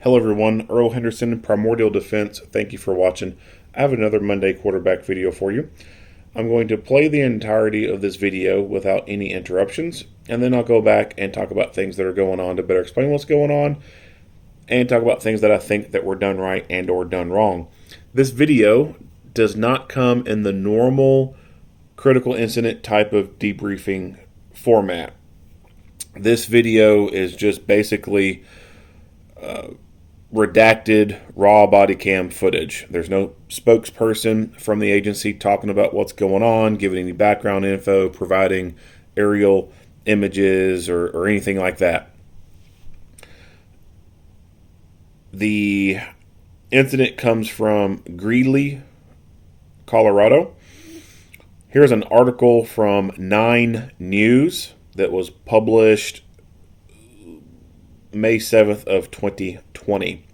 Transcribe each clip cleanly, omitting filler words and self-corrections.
Hello everyone, Earl Henderson, Primordial Defense. Thank you for watching. I have another Monday quarterback video for you. I'm going to play the entirety of this video without any interruptions, and then I'll go back and talk about things that are going on to better explain what's going on, and talk about things that I think that were done right and or done wrong. This video does not come in the normal critical incident type of debriefing format. This video is just basically redacted raw body cam footage. There's no spokesperson from the agency talking about what's going on, giving any background info, providing aerial images or anything like that. The incident comes from Greeley, Colorado. Here's an article from 9 News that was published May 7th of 2020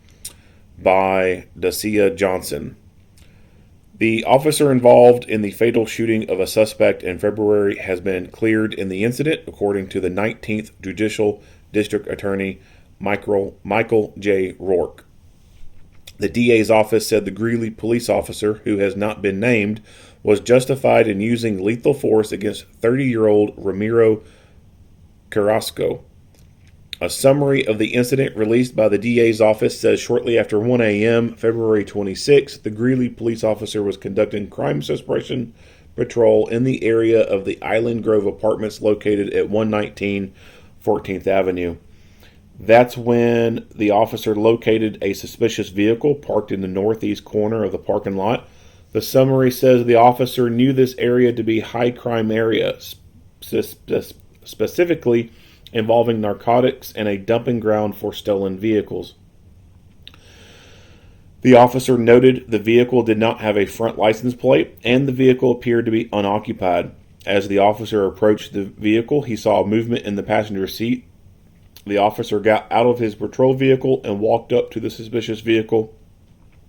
by Dacia Johnson. The officer involved in the fatal shooting of a suspect in February has been cleared in the incident, according to the 19th Judicial District Attorney Michael J. Rourke. The DA's office said the Greeley police officer, who has not been named, was justified in using lethal force against 30-year-old Ramiro Carrasco. A summary of the incident released by the DA's office says shortly after 1 a.m., February 26, the Greeley police officer was conducting crime suppression patrol in the area of the Island Grove apartments located at 119 14th Avenue. That's when the officer located a suspicious vehicle parked in the northeast corner of the parking lot. The summary says the officer knew this area to be a high crime area, specifically involving narcotics and a dumping ground for stolen vehicles. The officer noted the vehicle did not have a front license plate and the vehicle appeared to be unoccupied. As the officer approached the vehicle, he saw movement in the passenger seat. The officer got out of his patrol vehicle and walked up to the suspicious vehicle,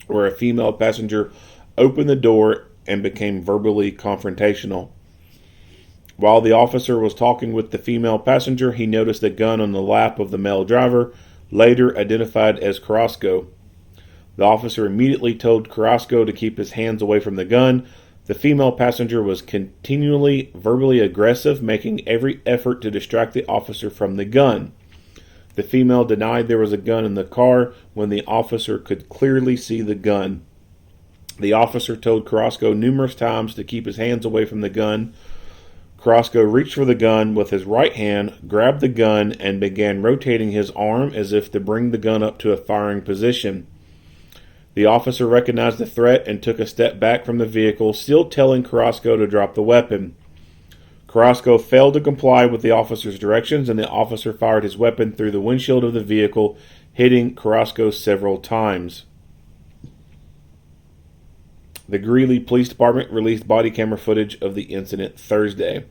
where a female passenger opened the door and became verbally confrontational. While the officer was talking with the female passenger, he noticed a gun on the lap of the male driver, later identified as Carrasco. The officer immediately told Carrasco to keep his hands away from the gun. The female passenger was continually verbally aggressive, making every effort to distract the officer from the gun. The female denied there was a gun in the car when the officer could clearly see the gun. The officer told Carrasco numerous times to keep his hands away from the gun. Carrasco reached for the gun with his right hand, grabbed the gun, and began rotating his arm as if to bring the gun up to a firing position. The officer recognized the threat and took a step back from the vehicle, still telling Carrasco to drop the weapon. Carrasco failed to comply with the officer's directions, and the officer fired his weapon through the windshield of the vehicle, hitting Carrasco several times. The Greeley Police Department released body camera footage of the incident Thursday.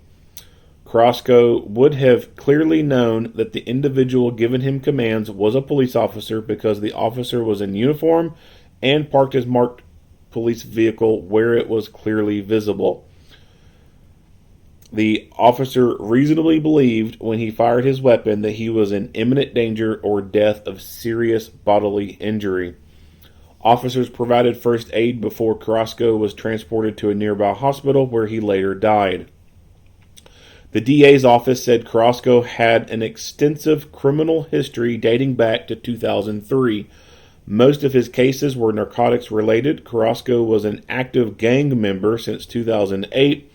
Carrasco would have clearly known that the individual giving him commands was a police officer because the officer was in uniform and parked his marked police vehicle where it was clearly visible. The officer reasonably believed when he fired his weapon that he was in imminent danger or death of serious bodily injury. Officers provided first aid before Carrasco was transported to a nearby hospital where he later died. The DA's office said Carrasco had an extensive criminal history dating back to 2003. Most of his cases were narcotics related. Carrasco was an active gang member since 2008,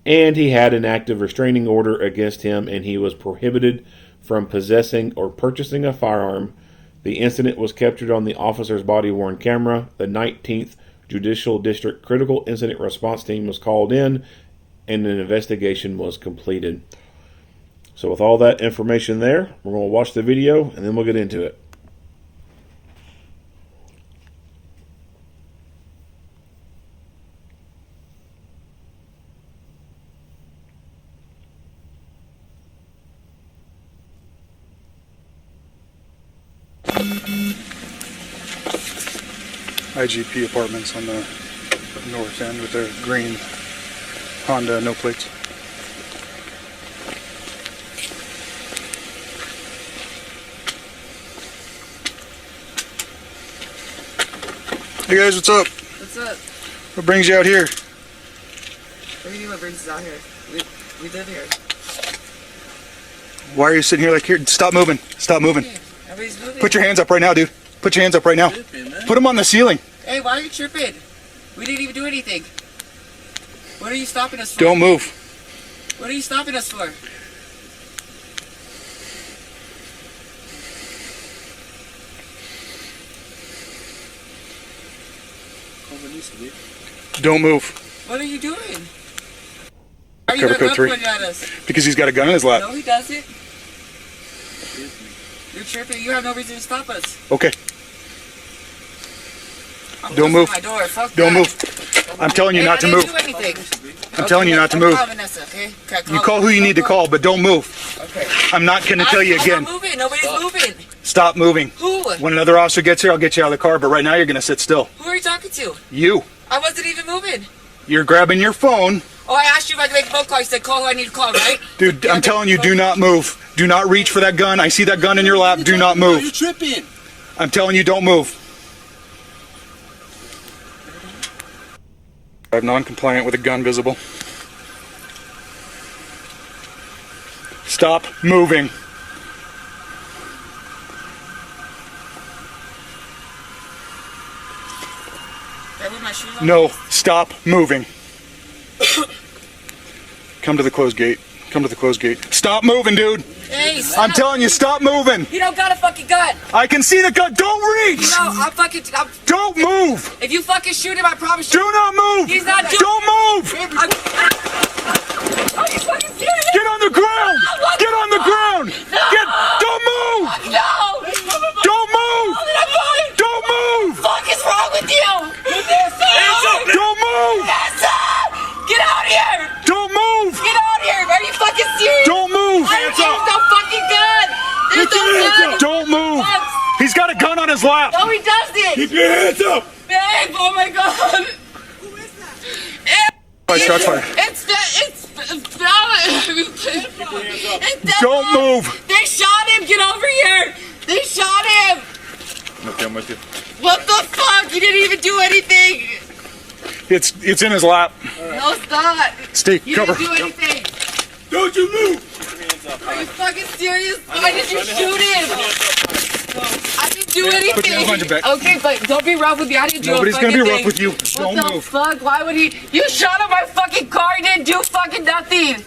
and he had an active restraining order against him, and he was prohibited from possessing or purchasing a firearm. The incident was captured on the officer's body-worn camera. The 19th Judicial District Critical Incident Response Team was called in, and an investigation was completed. So with all that information there, we're going to watch the video, and then we'll get into it. IGP apartments on the north end with their green Honda no plates. Hey guys, what's up? What's up? What brings you out here? What do you mean what brings us out here? We live here. Why are you sitting here like here? Stop moving. Stop moving. Everybody's moving. Put your hands up right now, dude. Put your hands up right now. Put them on the ceiling. Hey, why are you tripping? We didn't even do anything. What are you stopping us for? Don't move. What are you stopping us for? Don't move. What are you doing? Why are you Cover got code gun 3. pointed at us? Because he's got a gun in his lap. No, he doesn't. You're tripping. You have no reason to stop us. Okay. I'm Don't closing move. My door. Fuck Don't that. move. I'm telling you Hey, not to I move. didn't do anything. I'm telling you not to move. Call Vanessa, okay? Okay, You call who you need to call, but don't move. Okay. I'm not going to tell you again. I'm not moving. Nobody's moving. Stop moving. Who? When another officer gets here, I'll get you out of the car, but right now you're going to sit still. Who are you talking to? You. I wasn't even moving. You're grabbing your phone. Oh, I asked you if I could make a phone call. You said call who I need to call, right? Dude, I'm telling you, do not move. Do not reach for that gun. I see that gun in your lap. Do not You're move. tripping. I'm telling you, don't move. I'm non-compliant with a gun visible. Stop moving. Did I move my shoes on? No, stop moving. Come to the closed gate. Come to the closed gate. Stop moving, dude. Hey, stop. I'm telling you, stop moving. You don't got a fucking gun. I can see the gun. Don't reach. No, I'm Don't move. if you fucking shoot him, I promise Do you. not move. He's not doing Don't move. Are you fucking serious? Get on the ground. Get on the ground. Don't move. No! Don't move. Don't move. What the fuck is wrong with you? Don't move. Get out here! Don't move. Get out here! Are you fucking serious? Don't move. There's no fucking gun! There's no gun! Don't move. He's got a gun on his lap. No, he doesn't! Keep your hands up. Babe, oh my god! Shots fired. It's Don't move. They shot him! Get over here! They shot him! Okay, I'm with you. What the fuck? You didn't even do anything! It's in his lap. No, stop! Stay You cover. didn't do anything! Don't you move. Are you fucking serious? Why did you shoot him? I didn't do anything. Put your hands behind your back. Okay, but don't be rough with me. I didn't do Nobody's a gonna fucking be rough thing. with you. What Don't the move. fuck? Why would he? You shot up my fucking car. You didn't do fucking nothing.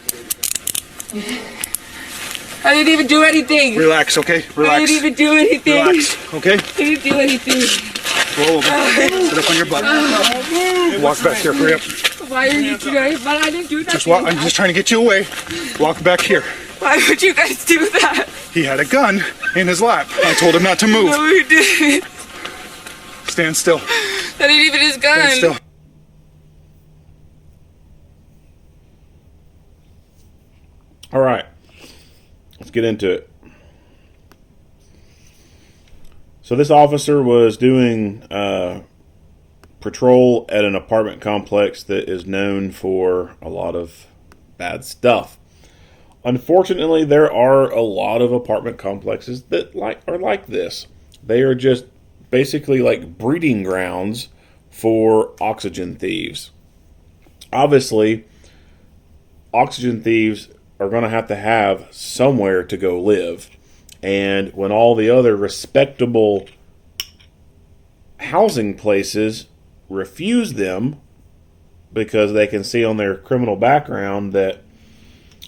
I didn't even do anything. Relax, okay? I Relax. didn't even do anything. Relax, okay? I didn't do anything. Roll over. Sit up on your butt. Walk back here. Hurry up. Why are you doing? But I didn't do nothing. Just walk. I'm just trying to get you away. Walk back here. Why would you guys do that? He had a gun in his lap. I told him not to move. No, you didn't. Stand still. That ain't even his gun. Stand still. All right, let's get into it. So this officer was doing patrol at an apartment complex that is known for a lot of bad stuff. Unfortunately, there are a lot of apartment complexes that are like this. They are just basically like breeding grounds for oxygen thieves. Obviously, oxygen thieves are going to have somewhere to go live. And when all the other respectable housing places refuse them because they can see on their criminal background that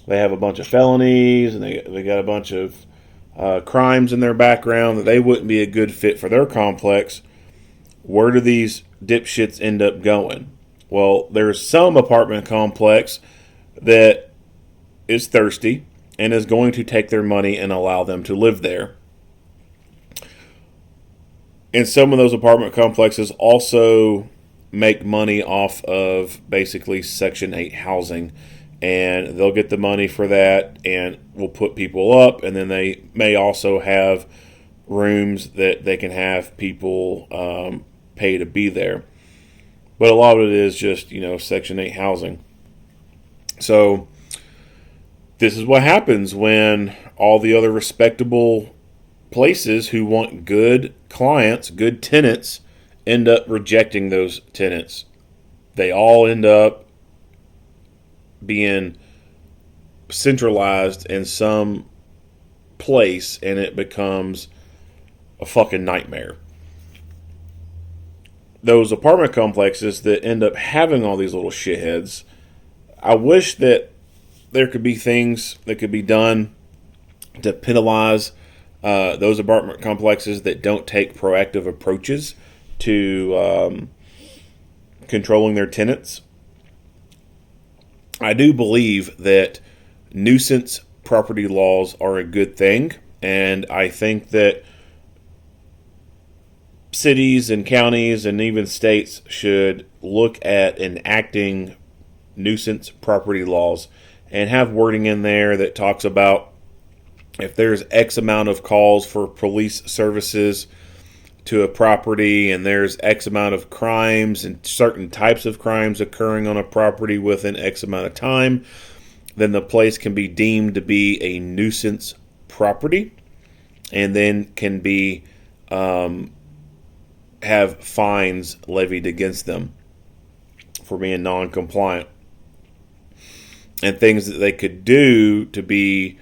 they have a bunch of felonies and they got a bunch of crimes in their background, that they wouldn't be a good fit for their complex, where do these dipshits end up going? Well, there's some apartment complex that is thirsty and is going to take their money and allow them to live there. And some of those apartment complexes also make money off of basically Section 8 housing. And they'll get the money for that and will put people up. And then they may also have rooms that they can have people pay to be there. But a lot of it is just, Section 8 housing. So this is what happens when all the other respectable places who want good clients, good tenants end up rejecting those tenants. They all end up being centralized in some place, and it becomes a fucking nightmare. Those apartment complexes that end up having all these little shitheads, I wish that there could be things that could be done to penalize those apartment complexes that don't take proactive approaches to controlling their tenants. I do believe that nuisance property laws are a good thing, and I think that cities and counties and even states should look at enacting nuisance property laws and have wording in there that talks about if there's X amount of calls for police services to a property and there's X amount of crimes and certain types of crimes occurring on a property within X amount of time, then the place can be deemed to be a nuisance property and then can be have fines levied against them for being non-compliant, and things that they could do to be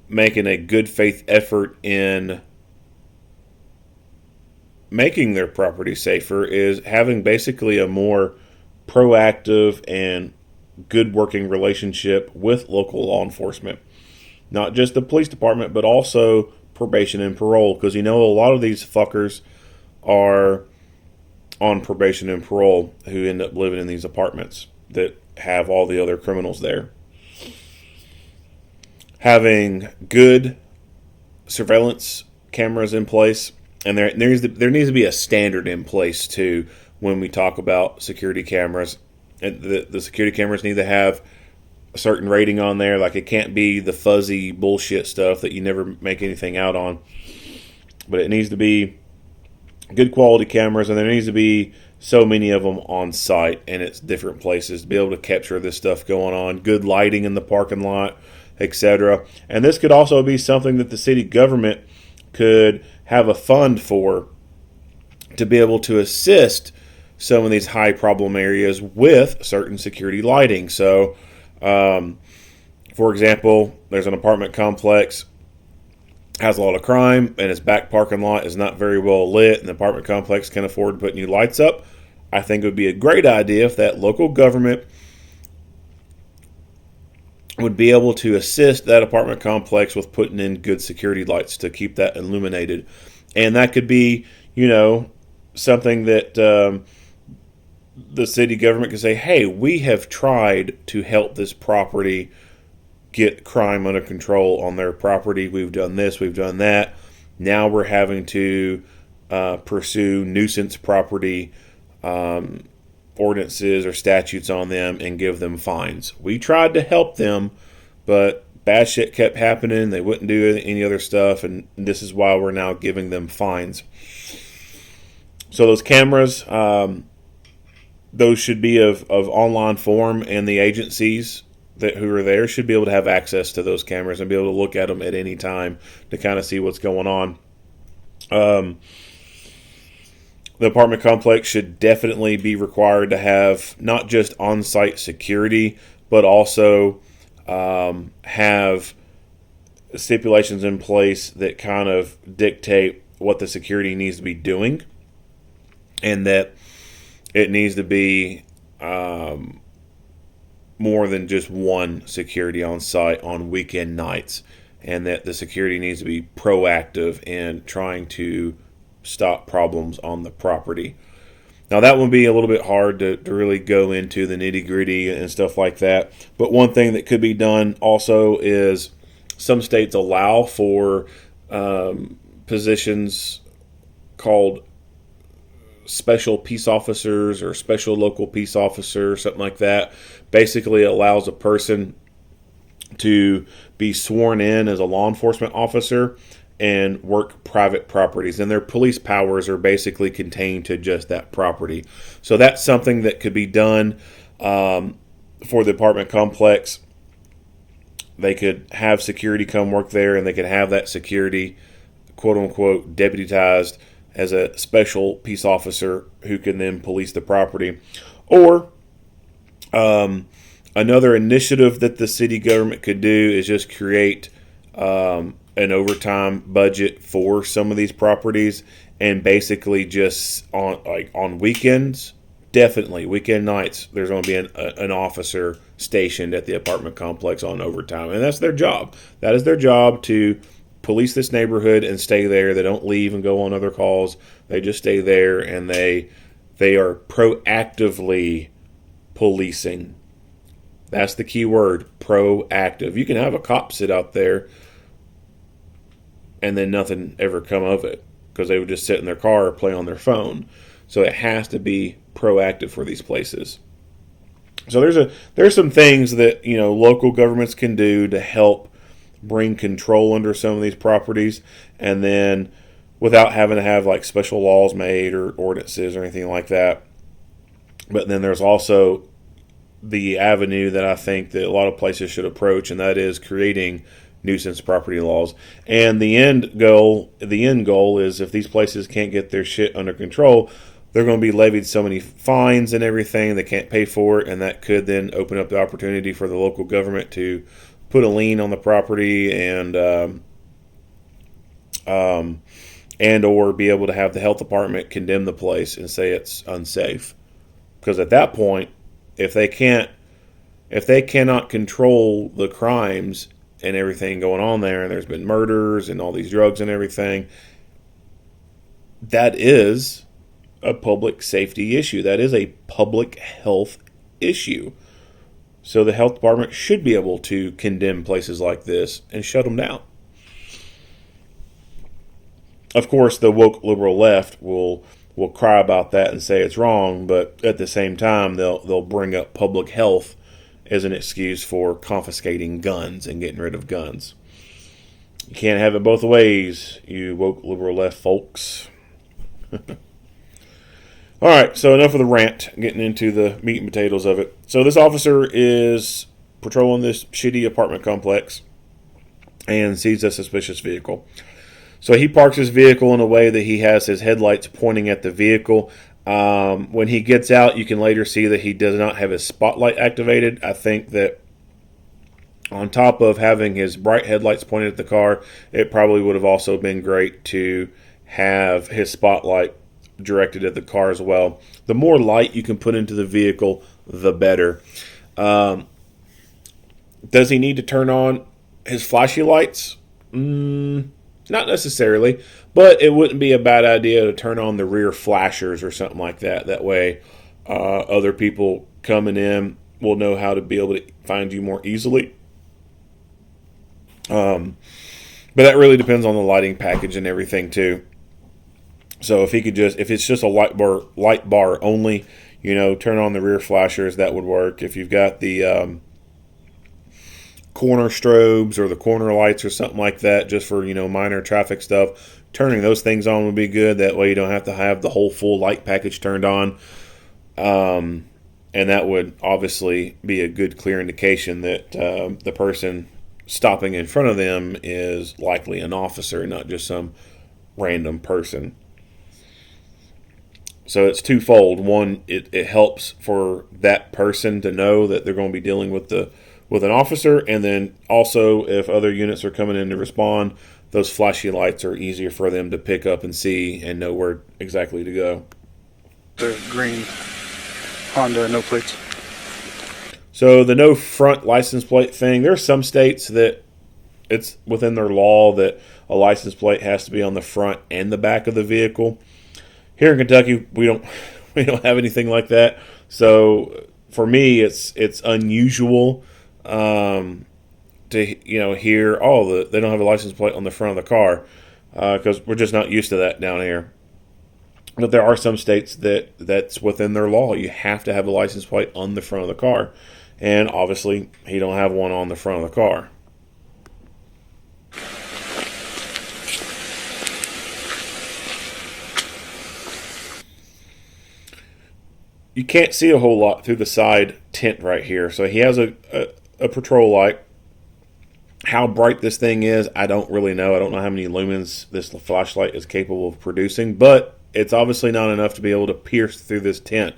making a good faith effort in making their property safer is having basically a more proactive and good working relationship with local law enforcement. Not just the police department, but also probation and parole, because a lot of these fuckers are on probation and parole who end up living in these apartments that have all the other criminals there. Having good surveillance cameras in place, and there needs to be a standard in place too when we talk about security cameras. And the security cameras need to have a certain rating on there. Like, it can't be the fuzzy bullshit stuff that you never make anything out on. But it needs to be good quality cameras, and there needs to be so many of them on site and it's different places to be able to capture this stuff going on. Good lighting in the parking lot, etc. And this could also be something that the city government could have a fund for, to be able to assist some of these high problem areas with certain security lighting. So, for example, there's an apartment complex, has a lot of crime, and its back parking lot is not very well lit, and the apartment complex can afford to put new lights up. I think it would be a great idea if that local government would be able to assist that apartment complex with putting in good security lights to keep that illuminated. And that could be, something that the city government could say, hey, we have tried to help this property get crime under control on their property. We've done this, we've done that. Now we're having to pursue nuisance property ordinances or statutes on them and give them fines. We tried to help them, but bad shit kept happening. They wouldn't do any other stuff, and this is why we're now giving them fines. So those cameras, those should be of online form, and the agencies who are there should be able to have access to those cameras and be able to look at them at any time to kind of see what's going on. The apartment complex should definitely be required to have not just on-site security, but also have stipulations in place that kind of dictate what the security needs to be doing, and that it needs to be more than just one security on site on weekend nights, and that the security needs to be proactive in trying to stop problems on the property. Now, that would be a little bit hard to really go into the nitty-gritty and stuff like that, but one thing that could be done also is some states allow for positions called special peace officers or special local peace officers, something like that. Basically, it allows a person to be sworn in as a law enforcement officer and work private properties, and their police powers are basically contained to just that property. So that's something that could be done for the apartment complex. They could have security come work there, and they could have that security, quote unquote, deputized as a special peace officer who can then police the property. Or another initiative that the city government could do is just create an overtime budget for some of these properties, and basically just on weekends, definitely weekend nights, there's going to be an officer stationed at the apartment complex on overtime, and that's their job. That is their job, to police this neighborhood and stay there. They don't leave and go on other calls. They just stay there, and they are proactively policing. That's the key word, proactive. You can have a cop sit out there and then nothing ever come of it, because they would just sit in their car or play on their phone. So it has to be proactive for these places. So there's some things that local governments can do to help bring control under some of these properties, and then without having to have like special laws made or ordinances or anything like that. But then there's also the avenue that I think that a lot of places should approach, and that is creating nuisance property laws. And the end goal is, if these places can't get their shit under control, they're going to be levied so many fines and everything they can't pay for it, and that could then open up the opportunity for the local government to put a lien on the property and or be able to have the health department condemn the place and say it's unsafe. Because at that point, if they cannot control the crimes and everything going on there, and there's been murders and all these drugs and everything, that is a public safety issue. That is a public health issue. So the health department should be able to condemn places like this and shut them down. Of course, the woke liberal left will cry about that and say it's wrong, but at the same time, they'll bring up public health as an excuse for confiscating guns and getting rid of guns. You can't have it both ways, you woke liberal left folks. All right, so enough of the rant, getting into the meat and potatoes of it. So this officer is patrolling this shitty apartment complex and sees a suspicious vehicle. So he parks his vehicle in a way that he has his headlights pointing at the vehicle. When he gets out, you can later see that he does not have his spotlight activated. I think that on top of having his bright headlights pointed at the car, it probably would have also been great to have his spotlight directed at the car as well. The more light you can put into the vehicle, the better. Does he need to turn on his flashy lights? Not necessarily, but it wouldn't be a bad idea to turn on the rear flashers or something like that. That way, other people coming in will know how to be able to find you more easily. But that really depends on the lighting package and everything too. So if it's just a light bar only, turn on the rear flashers, that would work. If you've got the corner strobes or the corner lights or something like that, just for minor traffic stuff, turning those things on would be good. That way you don't have to have the whole full light package turned on, and that would obviously be a good clear indication that the person stopping in front of them is likely an officer, not just some random person. So it's twofold. One, it helps for that person to know that they're going to be dealing with an officer, and then also if other units are coming in to respond, those flashy lights are easier for them to pick up and see and know where exactly to go. The green Honda, no plates. So the no front license plate thing, there are some states that it's within their law that a license plate has to be on the front and the back of the vehicle. Here in Kentucky, we don't have anything like that. So for me, it's unusual to hear they don't have a license plate on the front of the car, because we're just not used to that down here. But there are some states that's within their law. You have to have a license plate on the front of the car, and obviously he don't have one on the front of the car. You can't see a whole lot through the side tint right here. So he has a patrol light, How bright this thing is, I don't really know. I don't know how many lumens this flashlight is capable of producing, but it's obviously not enough to be able to pierce through this tent,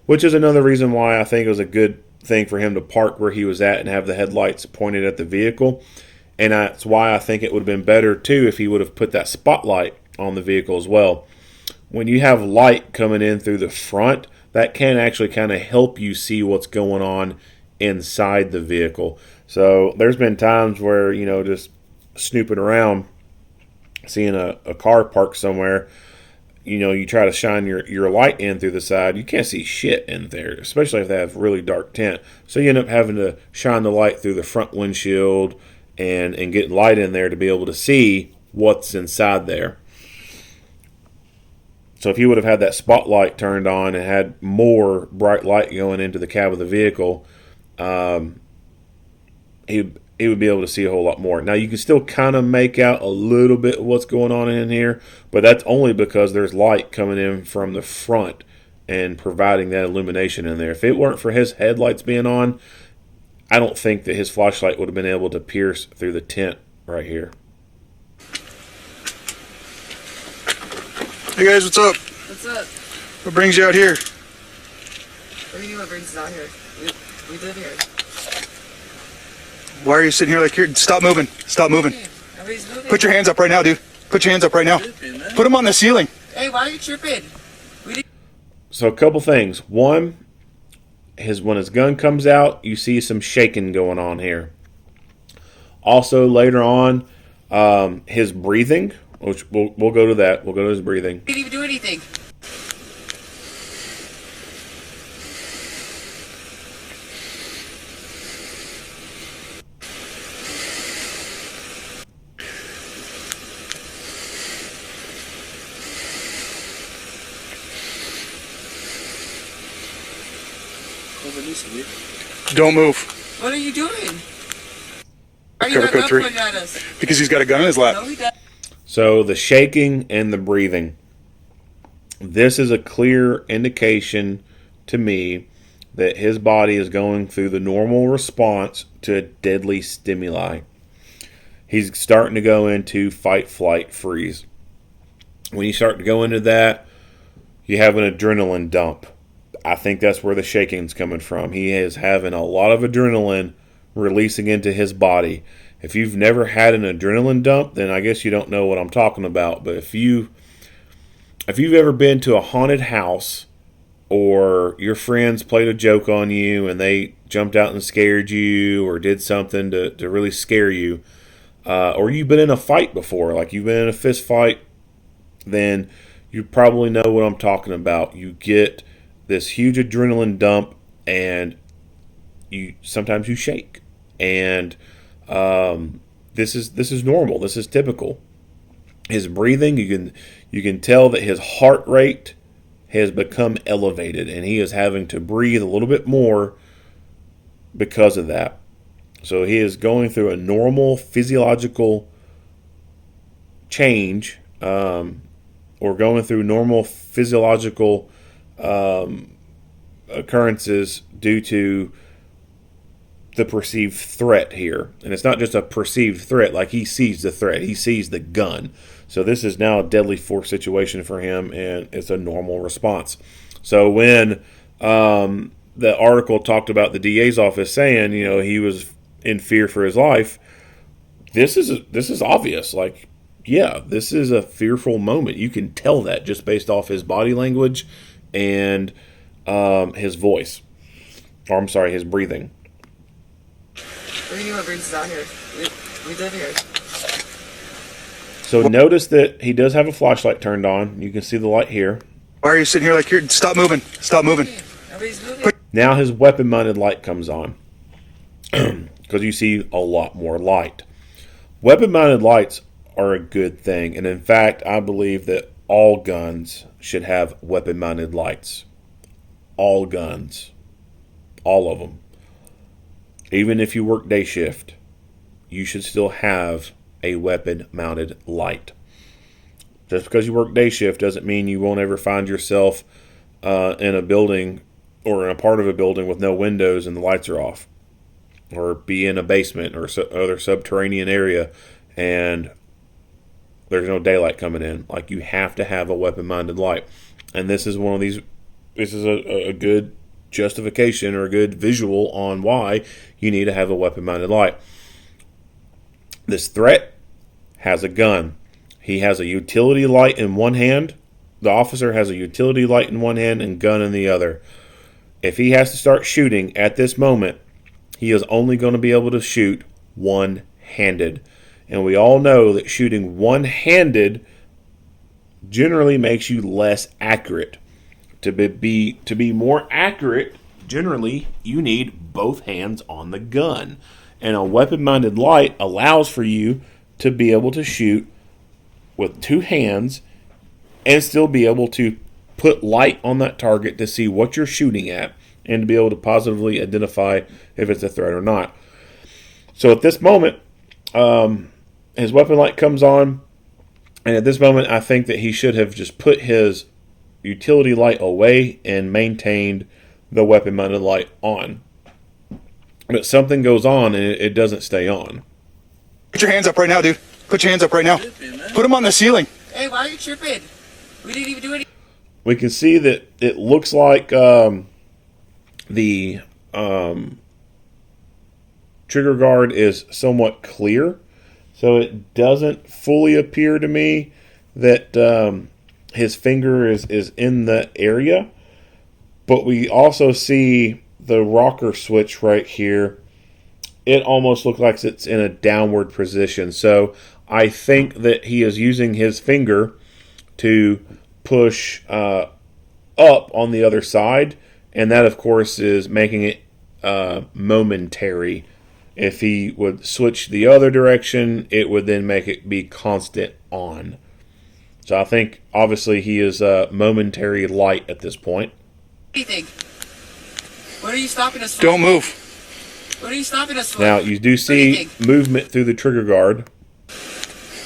which is another reason why I think it was a good thing for him to park where he was at and have the headlights pointed at the vehicle. And that's why I think it would have been better, too, if he would have put that spotlight on the vehicle as well. When you have light coming in through the front, that can actually kind of help you see what's going on inside the vehicle. So there's been times where, just snooping around, seeing a car parked somewhere, you try to shine your light in through the side. You can't see shit in there, especially if they have really dark tint. So you end up having to shine the light through the front windshield and get light in there to be able to see what's inside there. So if you would have had that spotlight turned on and had more bright light going into the cab of the vehicle, he would be able to see a whole lot more. Now, you can still kind of make out a little bit of what's going on in here, but that's only because there's light coming in from the front and providing that illumination in there. If it weren't for his headlights being on, I don't think that his flashlight would have been able to pierce through the tent right here. Hey guys, what's up? What's up? What brings you out here? What do you mean what brings us out here? We live here. Why are you sitting here like you're... Stop moving. Stop moving. Everybody's moving. Put your hands up right now, dude. Put your hands up right now. Put them on the ceiling. Hey, why are you tripping? So a couple things. One, when his gun comes out, you see some shaking going on here. Also, later on, his breathing, which we'll go to that. We'll go to his breathing. He didn't even do anything. Don't move. What are you doing? Why are you Cover not code 3. pointing at us? Because he's got a gun in his lap. No, he doesn't. So the shaking and the breathing. This is a clear indication to me that his body is going through the normal response to a deadly stimuli. He's starting to go into fight, flight, freeze. When you start to go into that, you have an adrenaline dump. I think that's where the shaking's coming from. He is having a lot of adrenaline releasing into his body. If you've never had an adrenaline dump, then I guess you don't know what I'm talking about. But if you've ever been to a haunted house, or your friends played a joke on you and they jumped out and scared you, or did something to really scare you, or you've been in a fight before, like you've been in a fist fight, then you probably know what I'm talking about. You get this huge adrenaline dump, and sometimes you shake, and this is normal. This is typical. His breathing, you can tell that his heart rate has become elevated, and he is having to breathe a little bit more because of that. So he is going through a normal physiological change, or going through normal physiological occurrences due to the perceived threat here. And it's not just a perceived threat, like he sees the threat, he sees the gun. So this is now a deadly force situation for him, and it's a normal response. So when the article talked about the DA's office saying, he was in fear for his life, this is obvious. Like, yeah, this is a fearful moment. You can tell that just based off his body language and his voice. Or I'm sorry, his breathing. What do you mean what brings us out here? We live here. So notice that he does have a flashlight turned on. You can see the light here. Why are you sitting here like you're... Stop moving. Stop moving. Everybody's moving. Now his weapon-mounted light comes on, because you see a lot more light. Weapon-mounted lights are a good thing, and in fact, I believe that all guns should have weapon-mounted lights. All guns. All of them. Even if you work day shift, you should still have a weapon-mounted light. Just because you work day shift doesn't mean you won't ever find yourself in a building or in a part of a building with no windows and the lights are off. or be in a basement or other subterranean area, and there's no daylight coming in. Like, you have to have a weapon-minded light, and this is one of these. This is a good justification or a good visual on why you need to have a weapon-minded light. This threat has a gun. He has a utility light in one hand. The officer has a utility light in one hand and gun in the other. If he has to start shooting at this moment, he is only going to be able to shoot one-handed. And we all know that shooting one-handed generally makes you less accurate. To be more accurate, generally, you need both hands on the gun. And a weapon-minded light allows for you to be able to shoot with two hands and still be able to put light on that target to see what you're shooting at and to be able to positively identify if it's a threat or not. So at this moment, his weapon light comes on, and at this moment I think that he should have just put his utility light away and maintained the weapon-minded light on. But something goes on and it doesn't stay on. Put your hands up right now, dude. Put your hands up right now. Put them on the ceiling. Hey, why are you tripping? We didn't even do anything. We can see that it looks like the trigger guard is somewhat clear. So it doesn't fully appear to me that his finger is in the area. But we also see the rocker switch right here. It almost looks like it's in a downward position. So I think that he is using his finger to push up on the other side. And that, of course, is making it momentary. If he would switch the other direction, it would then make it be constant on. So I think, obviously, he is momentary light at this point. Anything. What are you stopping us for? Don't move. What are you stopping us for? Now, you do see movement through the trigger guard.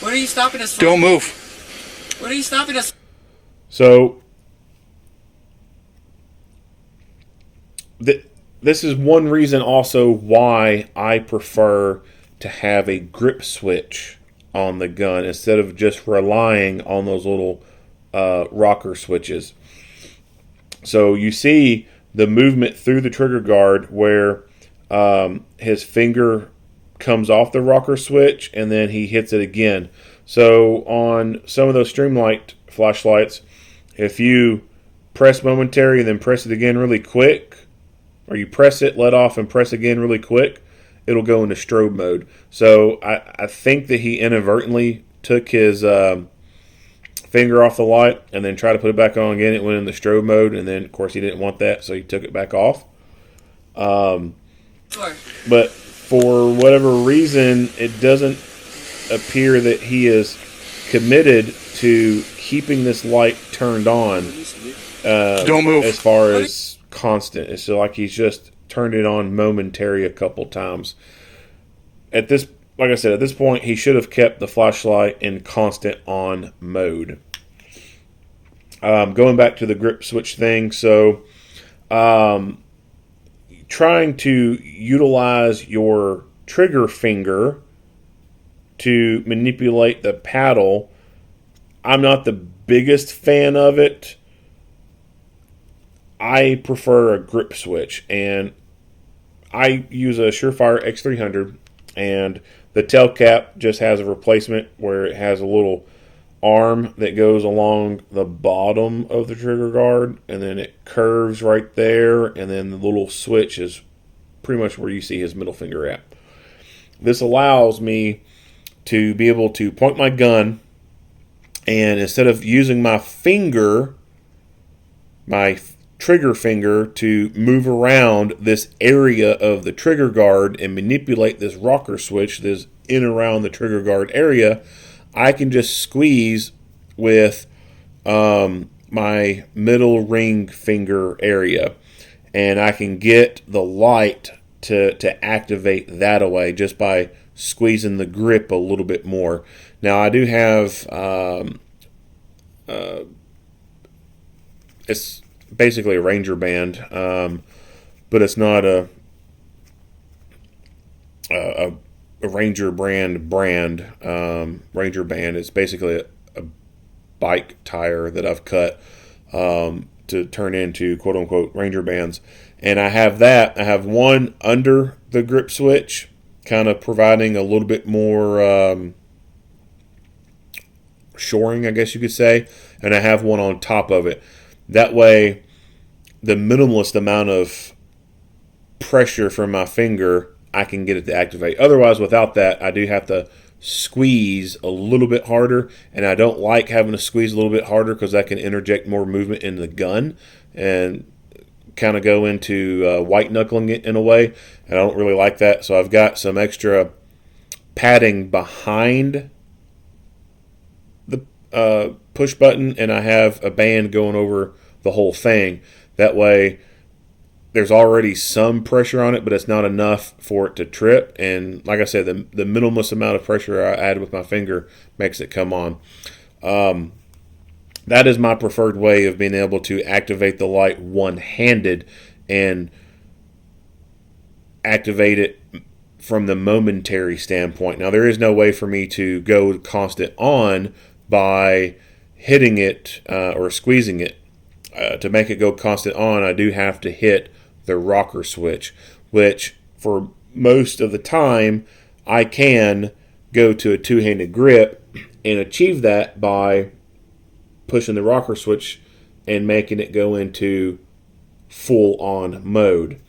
What are you stopping us for? Don't move. What are you stopping us for? So, this is one reason also why I prefer to have a grip switch on the gun instead of just relying on those little rocker switches. So you see the movement through the trigger guard where his finger comes off the rocker switch and then he hits it again. So on some of those Streamlight flashlights, if you press momentary and then press it again really quick, or you press it, let off, and press again really quick, it'll go into strobe mode. So I think that he inadvertently took his finger off the light and then tried to put it back on again. It went into strobe mode, and then, of course, he didn't want that, so he took it back off. But for whatever reason, it doesn't appear that he is committed to keeping this light turned on. Don't move. As far as constant. It's like he's just turned it on momentary a couple times. Like I said, at this point, he should have kept the flashlight in constant on mode. Going back to the grip switch thing, so trying to utilize your trigger finger to manipulate the paddle, I'm not the biggest fan of it. I prefer a grip switch, and I use a Surefire X300, and the tail cap just has a replacement where it has a little arm that goes along the bottom of the trigger guard, and then it curves right there, and then the little switch is pretty much where you see his middle finger at. This allows me to be able to point my gun, and instead of using my finger, my trigger finger, to move around this area of the trigger guard and manipulate this rocker switch that is in around the trigger guard area, I can just squeeze with my middle ring finger area, and I can get the light to activate that away just by squeezing the grip a little bit more. Now I do have it's basically a Ranger band, but it's not a Ranger brand. Ranger band. It's basically a bike tire that I've cut to turn into quote unquote Ranger bands. And I have that. I have one under the grip switch, kind of providing a little bit more shoring, I guess you could say. And I have one on top of it. That way, the minimalist amount of pressure from my finger, I can get it to activate. Otherwise, without that, I do have to squeeze a little bit harder, and I don't like having to squeeze a little bit harder because that can interject more movement in the gun and kind of go into white knuckling it in a way, and I don't really like that. So I've got some extra padding behind the push button, and I have a band going over the whole thing. That way there's already some pressure on it, but it's not enough for it to trip. And like I said, the minimalist amount of pressure I add with my finger makes it come on. That is my preferred way of being able to activate the light one-handed and activate it from the momentary standpoint. Now, there is no way for me to go constant on by hitting it or squeezing it. To make it go constant on, I do have to hit the rocker switch, which for most of the time I can go to a two-handed grip and achieve that by pushing the rocker switch and making it go into full-on mode.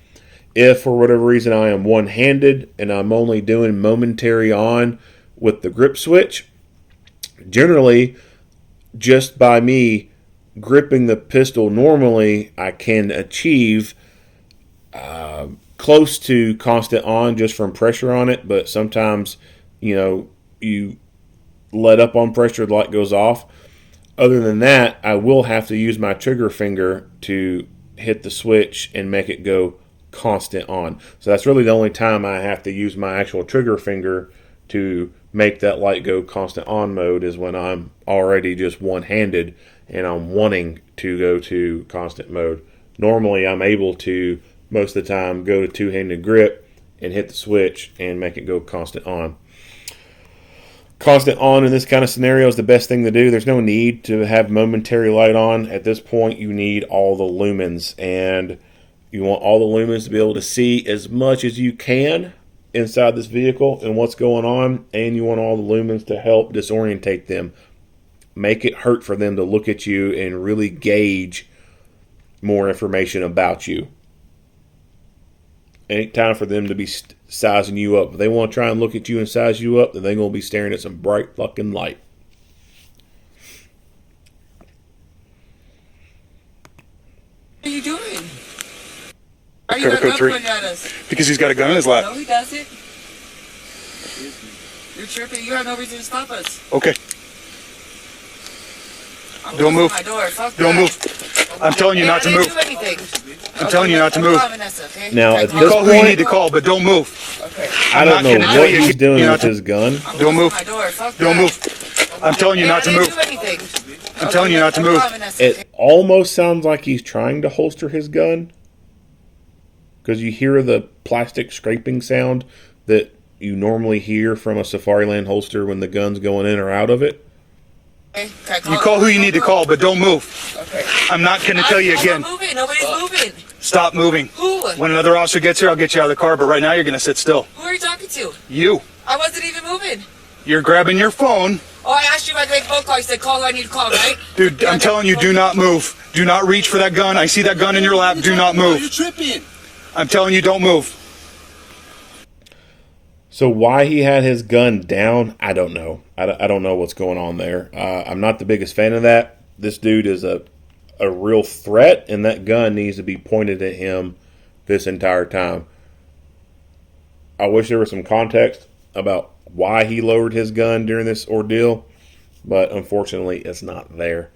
If for whatever reason I am one-handed and I'm only doing momentary on with the grip switch, generally just by me gripping the pistol normally, I can achieve close to constant on just from pressure on it. But sometimes, you let up on pressure, the light goes off. Other than that, I will have to use my trigger finger to hit the switch and make it go constant on. So that's really the only time I have to use my actual trigger finger to make that light go constant on mode, is when I'm already just one-handed and I'm wanting to go to constant mode. Normally I'm able to, most of the time, go to two-handed grip and hit the switch and make it go constant on. Constant on in this kind of scenario is the best thing to do. There's no need to have momentary light on. At this point, you need all the lumens, and you want all the lumens to be able to see as much as you can inside this vehicle and what's going on, and you want all the lumens to help disorientate them. Make it hurt for them to look at you and really gauge more information about you. Ain't time for them to be sizing you up. If they want to try and look at you and size you up, then they're going to be staring at some bright fucking light. What are you doing? Are you not pointing at us? Because he's got a gun in his lap. No, he doesn't. You're tripping. You have no reason to stop us. Okay. I'm Don't move. My door. Fuck Don't that. move. I'm telling you not to move. I didn't do anything. I'm telling you not to move. Now, at You this call who you point, need to call, but don't move. Okay. I don't know what he's doing with his gun. Don't move. My door. Fuck Don't that. move. I'm telling you not to I move. didn't do anything. I'm telling you not to move. It almost sounds like he's trying to holster his gun, because you hear the plastic scraping sound that you normally hear from a Safariland holster when the gun's going in or out of it. You call who you need to call, but don't move. Okay. I'm not going to tell you again. I'm not moving. Nobody's moving. Stop moving. Who? When another officer gets here, I'll get you out of the car, but right now you're going to sit still. Who are you talking to? You. I wasn't even moving. You're grabbing your phone. Oh, I asked you if I could make a phone call. You said call who I need to call, right? Dude, I'm telling you, do not move. Do not reach for that gun. I see that gun in your lap. Do not You're move. tripping. I'm telling you, don't move. So why he had his gun down, I don't know. I don't know what's going on there. I'm not the biggest fan of that. This dude is a real threat, and that gun needs to be pointed at him this entire time. I wish there was some context about why he lowered his gun during this ordeal, but unfortunately it's not there.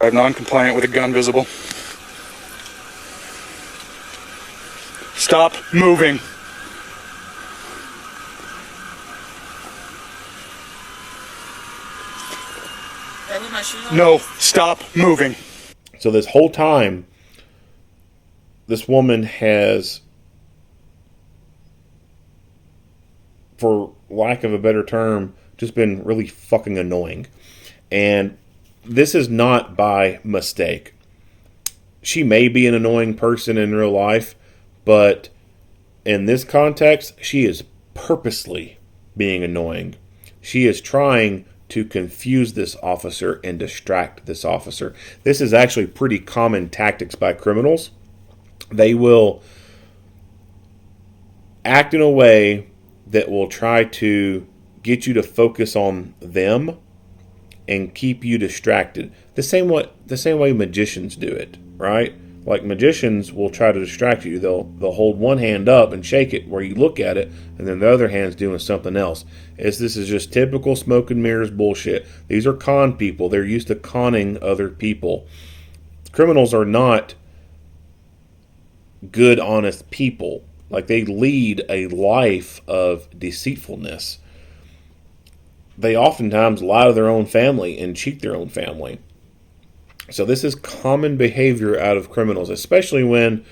I'm non-compliant with a gun visible. Stop moving. Did I leave my shoes on? No, stop moving. So this whole time, this woman has, for lack of a better term, just been really fucking annoying. And this is not by mistake. She may be an annoying person in real life, but in this context, she is purposely being annoying. She is trying to confuse this officer and distract this officer. This is actually pretty common tactics by criminals. They will act in a way that will try to get you to focus on them and keep you distracted. The same way magicians do it, right? Like magicians will try to distract you. They'll hold one hand up and shake it where you look at it, and then the other hand's doing something else. This is just typical smoke and mirrors bullshit. These are con people. They're used to conning other people. Criminals are not good, honest people. Like, they lead a life of deceitfulness. They oftentimes lie to their own family and cheat their own family. So this is common behavior out of criminals, especially when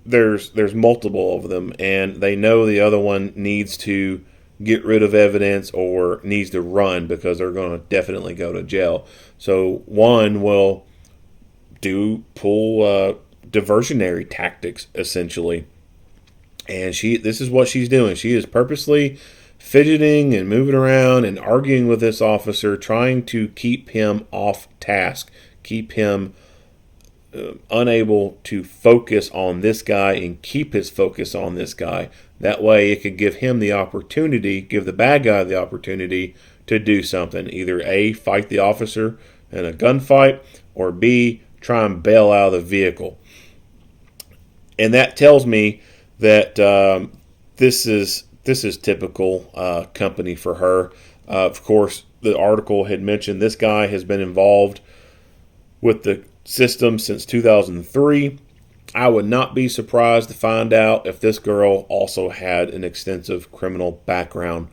there's multiple of them and they know the other one needs to get rid of evidence or needs to run because they're going to definitely go to jail. So one will pull diversionary tactics, essentially. And this is what she's doing. She is purposely fidgeting and moving around and arguing with this officer, trying to keep him off task, keep him unable to focus on this guy and keep his focus on this guy. That way it could give him the opportunity, give the bad guy the opportunity to do something. Either A, fight the officer in a gunfight, or B, try and bail out of the vehicle. And that tells me that this is typical company for her. Of course, the article had mentioned this guy has been involved with the system since 2003. I would not be surprised to find out if this girl also had an extensive criminal background.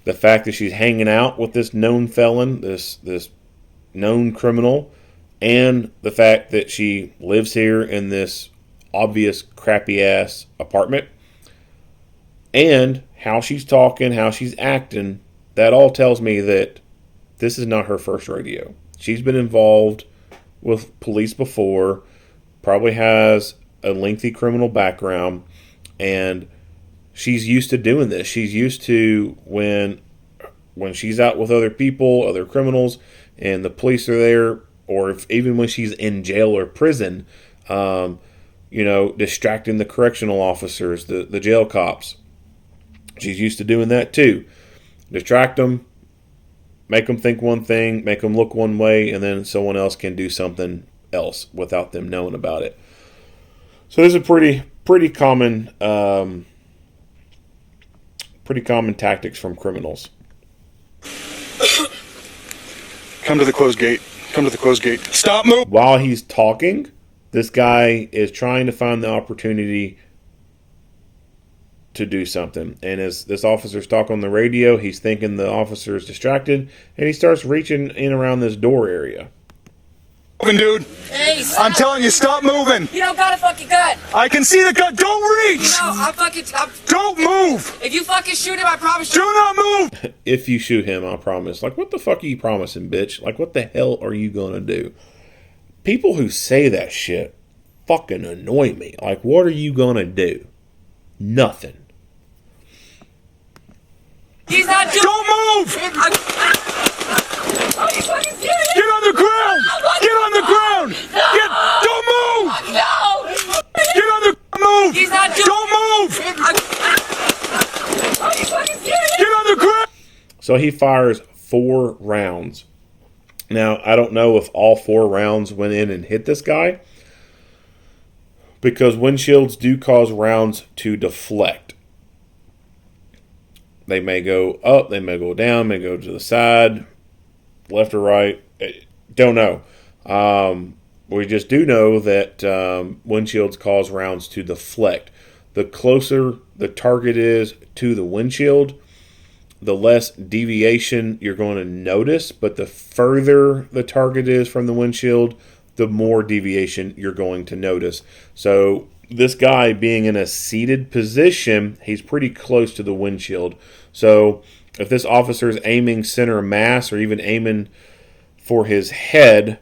The fact that she's hanging out with this known felon, this known criminal, and the fact that she lives here in this obvious crappy ass apartment, and how she's talking, how she's acting, that all tells me that this is not her first rodeo. She's been involved with police before, probably has a lengthy criminal background, and she's used to doing this. She's used to when she's out with other people, other criminals, and the police are there, or even when she's in jail or prison, distracting the correctional officers, the jail cops. She's used to doing that too. Distract them, make them think one thing, make them look one way, and then someone else can do something else without them knowing about it. So there's a pretty common tactics from criminals. Come to the closed gate. Come to the closed gate. Stop moving. While he's talking, this guy is trying to find the opportunity to do something. And as this officer's talking on the radio, he's thinking the officer is distracted, and he starts reaching in around this door area. Dude, Hey, stop. I'm telling you, stop moving. You don't got a fucking gun. I can see the gun. Don't reach. No, Don't move. if you fucking shoot him, I promise Do you. not move. If you shoot him, I'll promise. Like, what the fuck are you promising, bitch? Like, what the hell are you gonna do? People who say that shit fucking annoy me. Like, what are you gonna do? Nothing. He's not doing. Don't move. Are you fucking serious? Get on the ground. Get on the ground. Don't move. No. Get on the move. He's not doing. Don't move. Are you fucking serious? Get on the ground. So he fires 4 rounds. Now, I don't know if all 4 rounds went in and hit this guy, because windshields do cause rounds to deflect. They may go up, they may go down, may go to the side, left or right. Don't know. We just do know that windshields cause rounds to deflect. The closer the target is to the windshield, the less deviation you're going to notice. But the further the target is from the windshield, the more deviation you're going to notice. So this guy being in a seated position, he's pretty close to the windshield. So if this officer is aiming center mass or even aiming for his head,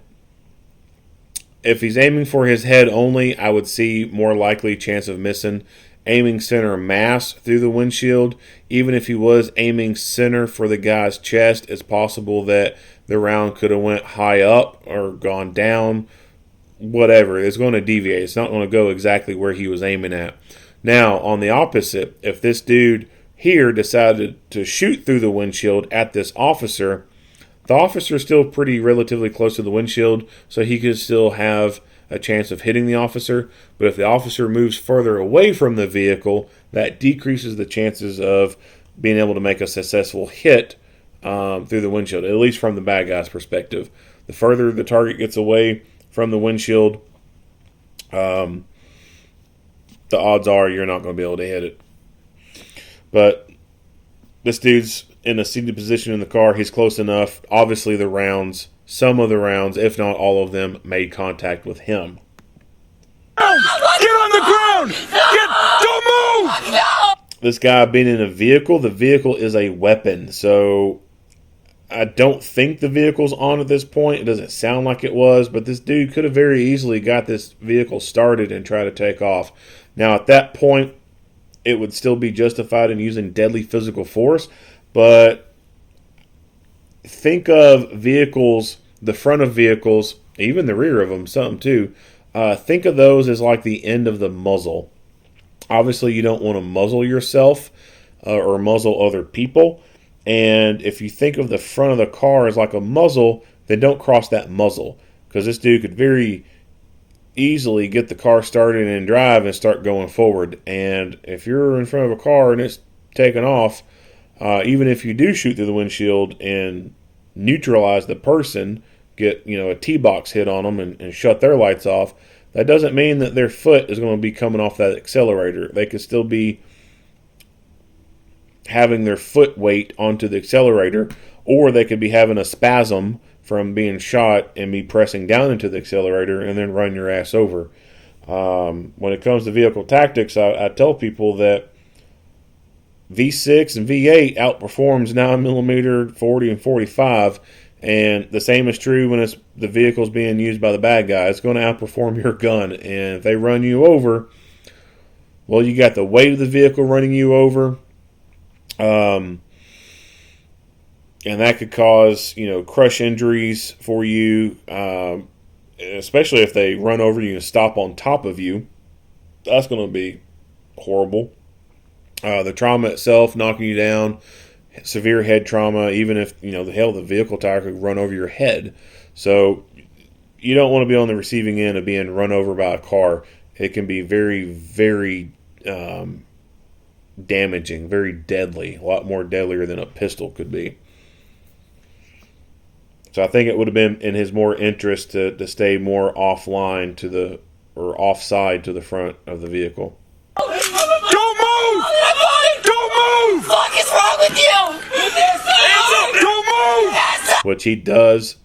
if he's aiming for his head only, I would see more likely chance of missing. Aiming center mass through the windshield, even if he was aiming center for the guy's chest, it's possible that the round could have went high up or gone down. Whatever, it's going to deviate. It's not going to go exactly where he was aiming at. Now, on the opposite, if this dude here decided to shoot through the windshield at this officer, the officer is still pretty relatively close to the windshield, so he could still have a chance of hitting the officer. But if the officer moves further away from the vehicle, that decreases the chances of being able to make a successful hit through the windshield, at least from the bad guy's perspective. The further the target gets away from the windshield, the odds are you're not going to be able to hit it. But this dude's in a seated position in the car. He's close enough. Obviously, some of the rounds, if not all of them, made contact with him. Get on the ground! Don't move! This guy being in a vehicle, the vehicle is a weapon. So I don't think the vehicle's on at this point. It doesn't sound like it was, but this dude could have very easily got this vehicle started and tried to take off. Now, at that point, it would still be justified in using deadly physical force, but think of vehicles, the front of vehicles, even the rear of them, something too. Think of those as like the end of the muzzle. Obviously, you don't want to muzzle yourself or muzzle other people. And if you think of the front of the car as like a muzzle, then don't cross that muzzle, because this dude could very easily get the car started and drive and start going forward. And if you're in front of a car and it's taking off, even if you do shoot through the windshield and neutralize the person, get a T-box hit on them and shut their lights off, that doesn't mean that their foot is going to be coming off that accelerator. They could still be having their foot weight onto the accelerator, or they could be having a spasm from being shot and be pressing down into the accelerator and then run your ass over. When it comes to vehicle tactics, I tell people that V6 and V8 outperforms 9mm, 40, and 45, and the same is true when the vehicle's being used by the bad guy. It's going to outperform your gun, and if they run you over, well, you got the weight of the vehicle running you over, and that could cause, crush injuries for you, especially if they run over you and stop on top of you. That's going to be horrible. The trauma itself, knocking you down, severe head trauma, even if, the vehicle tire could run over your head. So you don't want to be on the receiving end of being run over by a car. It can be very, very damaging, very deadly, a lot more deadlier than a pistol could be. So I think it would have been in his more interest to stay more offline offside to the front of the vehicle. Don't move! Don't move! What is wrong with you? Hands up! Don't move! Which he does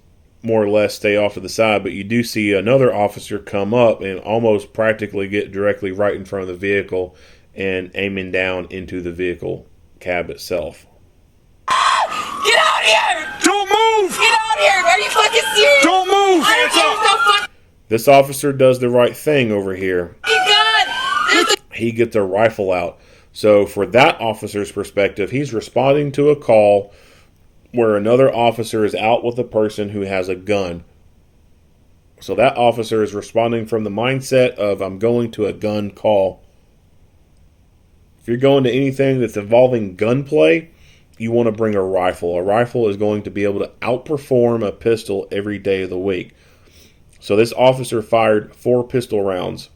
more or less stay off to the side, but you do see another officer come up and almost practically get directly right in front of the vehicle and aiming down into the vehicle cab itself. Get out here! Don't move! Get out here! Are you fucking serious? Don't move! I Hands don't up! give no fuck This officer does the right thing over here. gun! He gets a rifle out. So for that officer's perspective, he's responding to a call where another officer is out with a person who has a gun. So that officer is responding from the mindset of, I'm going to a gun call. If you're going to anything that's involving gunplay, you want to bring a rifle. A rifle is going to be able to outperform a pistol every day of the week. So this officer fired 4 pistol rounds,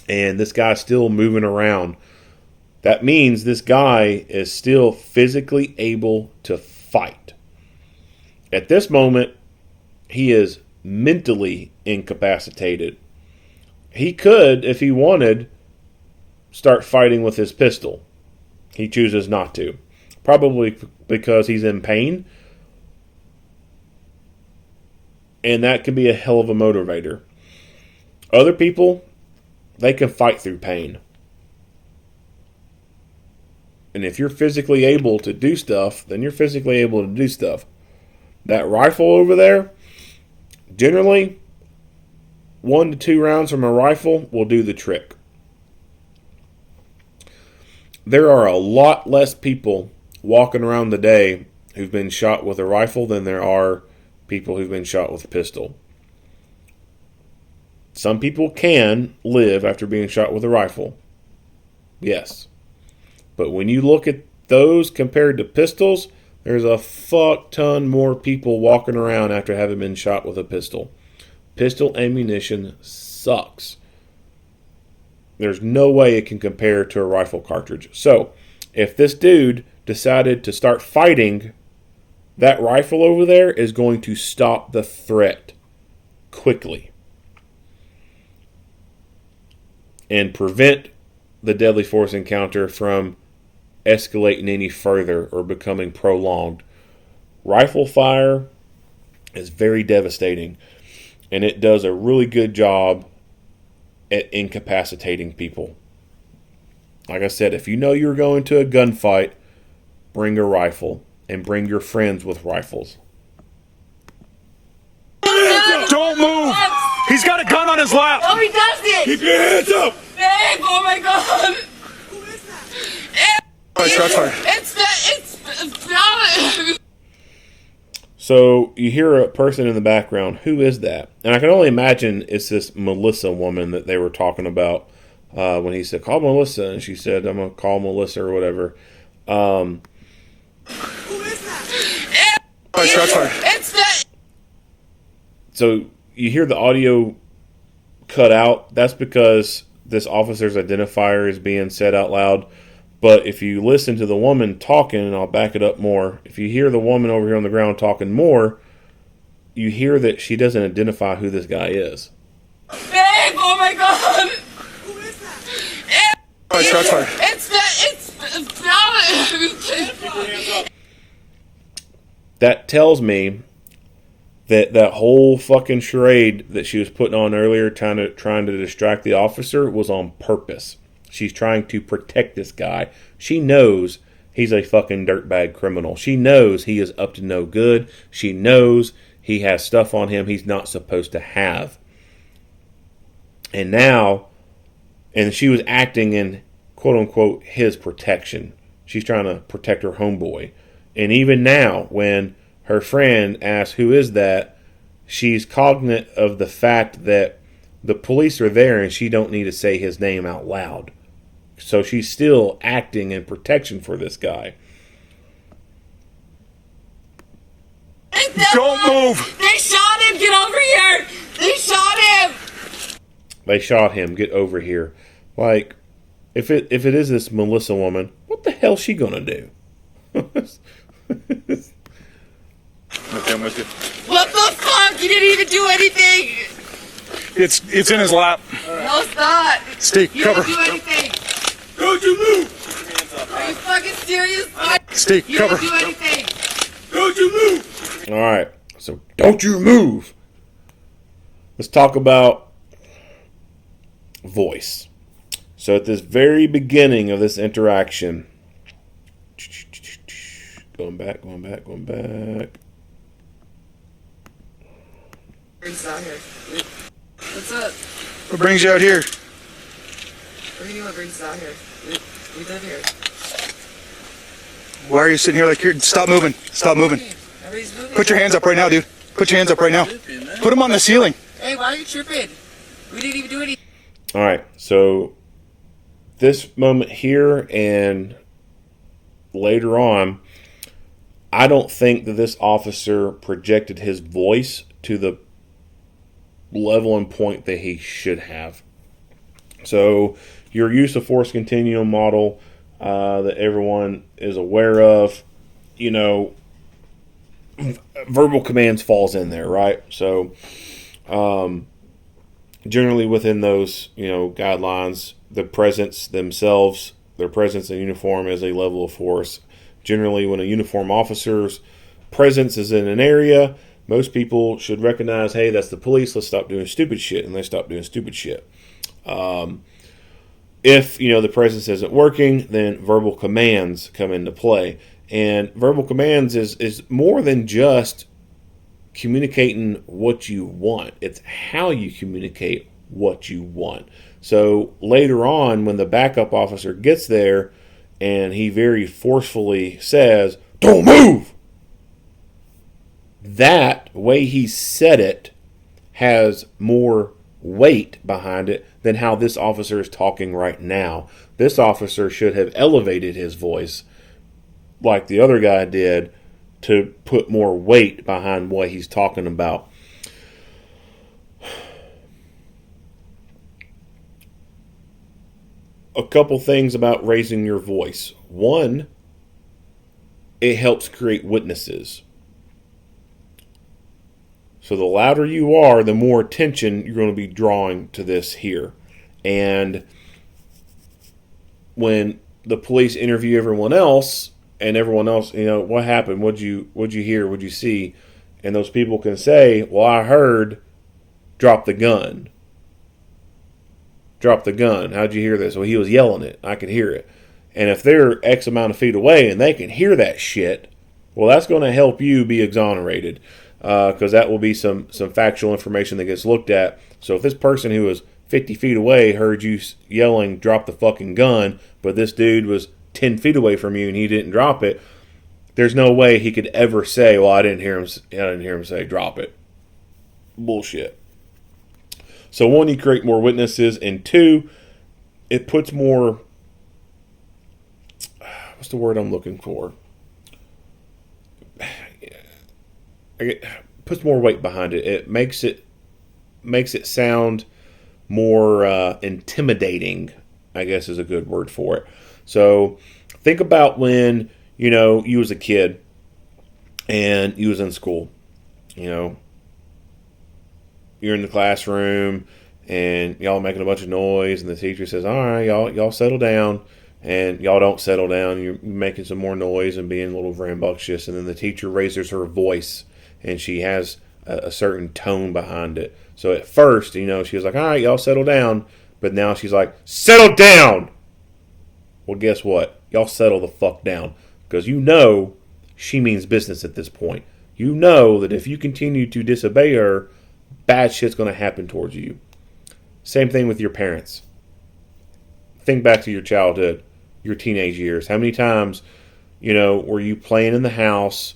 and this guy's still moving around. That means this guy is still physically able to fight. At this moment, he is mentally incapacitated. He could, if he wanted, start fighting with his pistol. He chooses not to. Probably because he's in pain. And that can be a hell of a motivator. Other people, they can fight through pain. And if you're physically able to do stuff, then you're physically able to do stuff. That rifle over there, generally, 1 to 2 rounds from a rifle will do the trick. There are a lot less people walking around the day who've been shot with a rifle than there are people who've been shot with a pistol. Some people can live after being shot with a rifle. Yes. But when you look at those compared to pistols, there's a fuck ton more people walking around after having been shot with a pistol. Pistol ammunition sucks. There's no way it can compare to a rifle cartridge. So, if this dude decided to start fighting, that rifle over there is going to stop the threat quickly and prevent the deadly force encounter from escalating any further or becoming prolonged. Rifle fire is very devastating, and it does a really good job at incapacitating people. Like I said, if you know you're going to a gunfight, bring a rifle and bring your friends with rifles. Don't move! He's got a gun on his lap! Oh, he doesn't! Keep your hands up! Babe, oh my god! Shots fired. It's not. So you hear a person in the background. Who is that? And I can only imagine it's this Melissa woman that they were talking about when he said, call Melissa. And she said, I'm going to call Melissa or whatever. Who is that? Shots fired. It's that. So you hear the audio cut out. That's because this officer's identifier is being said out loud. But if you listen to the woman talking, and I'll back it up more, if you hear the woman over here on the ground talking more, you hear that she doesn't identify who this guy is. Babe, oh my god! Who is that? Shots fired. It's not. That tells me that that whole fucking charade that she was putting on earlier, trying to distract the officer, was on purpose. She's trying to protect this guy. She knows he's a fucking dirtbag criminal. She knows he is up to no good. She knows he has stuff on him he's not supposed to have. And she was acting in, quote unquote, his protection. She's trying to protect her homeboy. And even now, when her friend asks, who is that? She's cognizant of the fact that the police are there and she don't need to say his name out loud. So she's still acting in protection for this guy. Don't move! They shot him! Get over here! They shot him! They shot him. Get over here. Like, if it is this Melissa woman, what the hell's she gonna do? Okay, I'm with you. What the fuck? You didn't even do anything! It's in his lap. No, it's not! Steve, You cover. didn't do anything! Don't you move! Are you fucking serious? Steve, You cover. didn't do anything! Don't you move! All right. So don't you move. Let's talk about voice. So at this very beginning of this interaction, going back. Brings out here. What's up? What brings you out here? What do you mean what brings out here? We live here. Why are you sitting here like you're... Stop moving. Stop moving. Everybody's moving. Put your hands up right now, dude. Put your hands up right now. Put them on the ceiling. Hey, why are you tripping? We didn't even do anything. all right. So this moment here and later on, I don't think that this officer projected his voice to the level and point that he should have. So your use of force continuum model that everyone is aware of, verbal commands falls in there, right? So generally within those, guidelines, the presence themselves, their presence in uniform is a level of force. Generally, when a uniform officer's presence is in an area, most people should recognize, hey, that's the police. Let's stop doing stupid shit, and they stop doing stupid shit. If the presence isn't working, then verbal commands come into play. And verbal commands is more than just communicating what you want. It's how you communicate what you want. So later on, when the backup officer gets there and he very forcefully says, "Don't move!" That way he said it has more weight behind it than how this officer is talking right now. This officer should have elevated his voice like the other guy did to put more weight behind what he's talking about. A couple things about raising your voice. One, it helps create witnesses. So the louder you are, the more attention you're going to be drawing to this here. And when the police interview everyone else, and everyone else, what happened? What'd you hear? What'd you see? And those people can say, well, I heard, drop the gun. Drop the gun. How'd you hear this? Well, he was yelling it. I could hear it. And if they're X amount of feet away and they can hear that shit, well, that's going to help you be exonerated. Because that will be some factual information that gets looked at. So if this person who was 50 feet away heard you yelling, drop the fucking gun, but this dude was 10 feet away from you and he didn't drop it, there's no way he could ever say, well, I didn't hear him say drop it. Bullshit. So one, you create more witnesses, and two, it puts more, what's the word I'm looking for? It puts more weight behind it. It makes it sound more intimidating, I guess is a good word for it. So think about when, you was a kid and you was in school. You're in the classroom and y'all making a bunch of noise, and the teacher says, all right, y'all settle down. And y'all don't settle down. You're making some more noise and being a little rambunctious. And then the teacher raises her voice, and she has a certain tone behind it. So at first, she was like, all right, y'all settle down. But now she's like, settle down! Well, guess what? Y'all settle the fuck down. Because she means business at this point. You know that if you continue to disobey her, bad shit's going to happen towards you. Same thing with your parents. Think back to your childhood, your teenage years. How many times, were you playing in the house?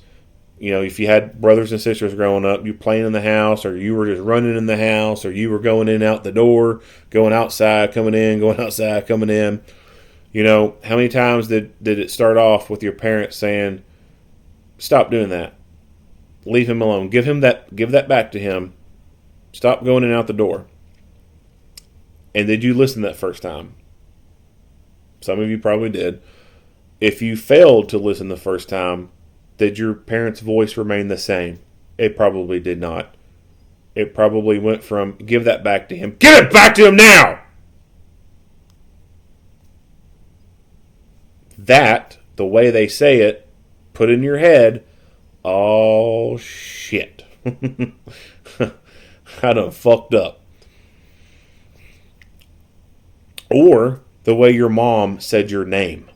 If you had brothers and sisters growing up, you playing in the house, or you were just running in the house, or you were going in out the door, going outside, coming in, going outside, coming in. How many times did it start off with your parents saying, stop doing that. Leave him alone. Give that back to him. Stop going in and out the door. And did you listen that first time? Some of you probably did. If you failed to listen the first time, did your parents' voice remain the same? It probably did not. It probably went from, give that back to him. Give it back to him now! That, the way they say it, put in your head, oh shit. I done fucked up. Or the way your mom said your name.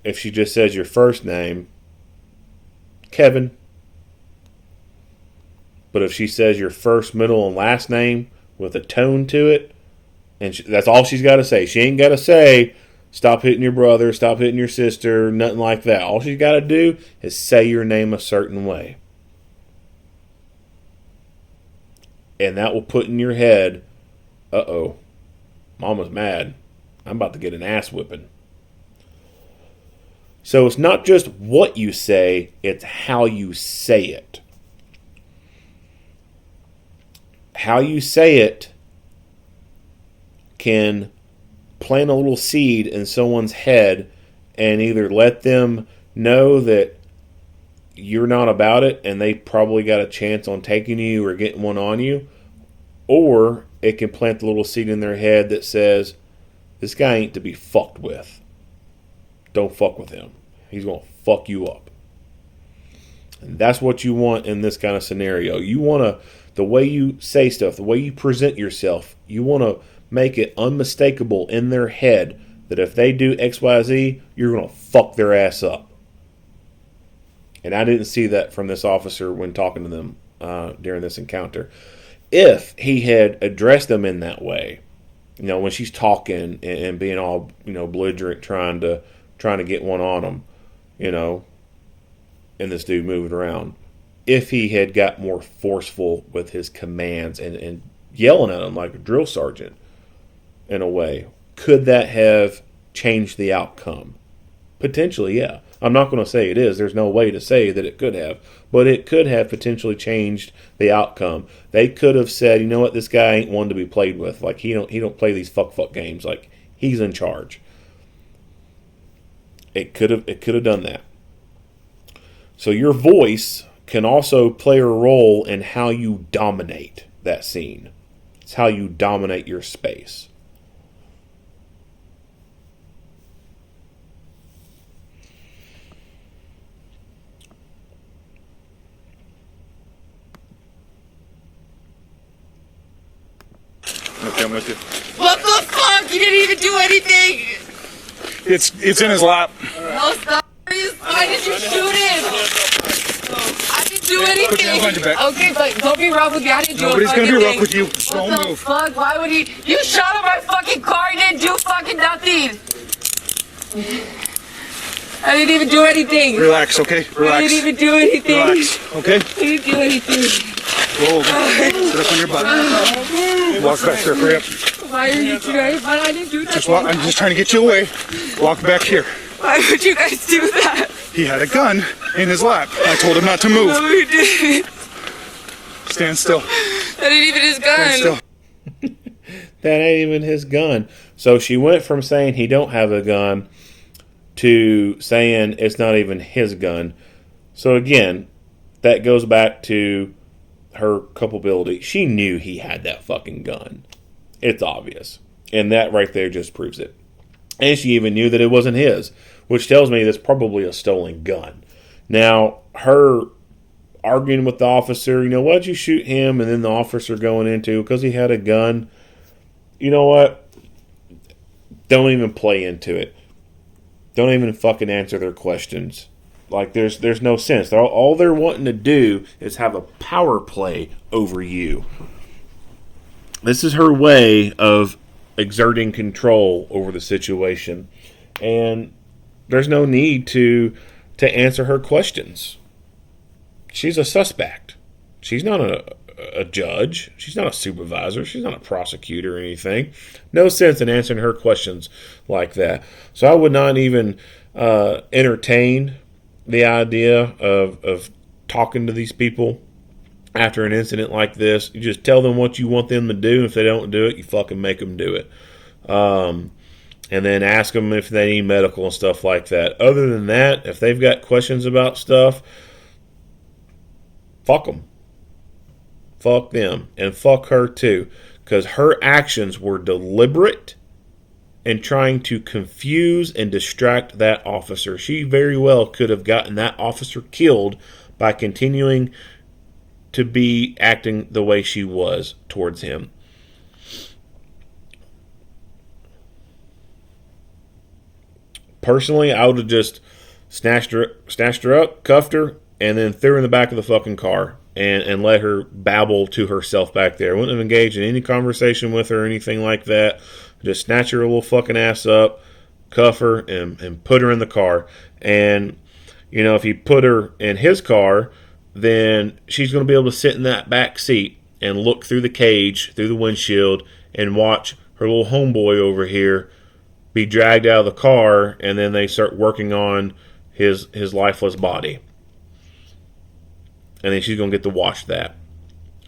If she just says your first name, Kevin. But if she says your first, middle, and last name with a tone to it, and that's all she's got to say. She ain't got to say, stop hitting your brother, stop hitting your sister, nothing like that. All she's got to do is say your name a certain way. And that will put in your head, uh-oh, Mama's mad. I'm about to get an ass whipping. So it's not just what you say, it's how you say it. How you say it can plant a little seed in someone's head and either let them know that you're not about it and they probably got a chance on taking you or getting one on you, or it can plant a little seed in their head that says, this guy ain't to be fucked with. Don't fuck with him. He's going to fuck you up. And that's what you want in this kind of scenario. You want to, the way you say stuff, the way you present yourself, you want to make it unmistakable in their head that if they do XYZ, you're going to fuck their ass up. And I didn't see that from this officer when talking to them during this encounter. If he had addressed them in that way, when she's talking and being all, belligerent, trying to get one on them, and this dude moving around, if he had got more forceful with his commands and yelling at him like a drill sergeant in a way, could that have changed the outcome? Potentially, yeah. I'm not going to say it is. There's no way to say that it could have. But it could have potentially changed the outcome. They could have said, you know what, this guy ain't one to be played with. Like, he don't play these fuck games. Like, he's in charge. It could have done that. So your voice can also play a role in how you dominate that scene. It's how you dominate your space. Okay, I'm with you. What the fuck? You didn't even do anything! It's in his lap. No, stop. Why did you shoot him? I didn't do anything. Put your hands behind your back. Okay, but don't be rough with me. I didn't do Nobody's a gonna fucking be rough thing. with you. What Don't the move. fuck? Why would he? You shot at my fucking car. You didn't do fucking nothing. I didn't even do anything. Relax, okay? Relax. I didn't even do anything. Relax, okay? I didn't do anything. Roll over. Sit up on your butt. Walk back there, hurry up. Why are you doing? But I didn't do that. I'm just trying to get you away. Walk back here. Why would you guys do that? He had a gun in his lap. I told him not to move. No, you didn't. Stand still. That ain't even his gun. Stand still. That ain't even his gun. So she went from saying he don't have a gun to saying it's not even his gun. So again, that goes back to her culpability. She knew he had that fucking gun. It's obvious. And that right there just proves it. And she even knew that it wasn't his, which tells me that's probably a stolen gun. Now, her arguing with the officer, why'd you shoot him? And then the officer going into, because he had a gun. You know what? Don't even play into it. Don't even fucking answer their questions. Like, there's no sense. All they're wanting to do is have a power play over you. This is her way of exerting control over the situation. And there's no need to answer her questions. She's a suspect. She's not a judge. She's not a supervisor. She's not a prosecutor or anything. No sense in answering her questions like that. So I would not even entertain the idea of talking to these people after an incident like this. You just tell them what you want them to do. And if they don't do it, you fucking make them do it. And then ask them if they need medical and stuff like that. Other than that, if they've got questions about stuff, fuck them. Fuck them. And fuck her too. Because her actions were deliberate in trying to confuse and distract that officer. She very well could have gotten that officer killed by continuing to be acting the way she was towards him. Personally, I would have just snatched her up, cuffed her, and then threw her in the back of the fucking car and let her babble to herself back there. I wouldn't have engaged in any conversation with her or anything like that. Just snatch her little fucking ass up, cuff her, and put her in the car. And, if you put her in his car, then she's going to be able to sit in that back seat and look through the cage, through the windshield, and watch her little homeboy over here be dragged out of the car, and then they start working on his lifeless body. And then she's going to get to watch that.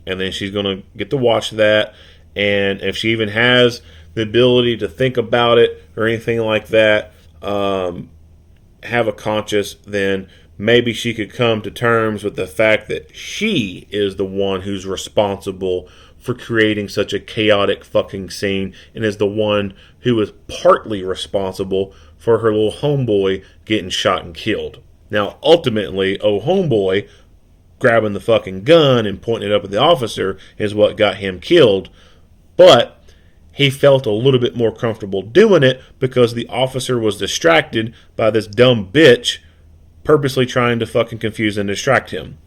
And then she's going to get to watch that, and if she even has the ability to think about it or anything like that, have a conscience, then maybe she could come to terms with the fact that she is the one who's responsible for creating such a chaotic fucking scene and is the one who was partly responsible for her little homeboy getting shot and killed. Now, ultimately, homeboy grabbing the fucking gun and pointing it up at the officer is what got him killed. But he felt a little bit more comfortable doing it because the officer was distracted by this dumb bitch purposely trying to fucking confuse and distract him.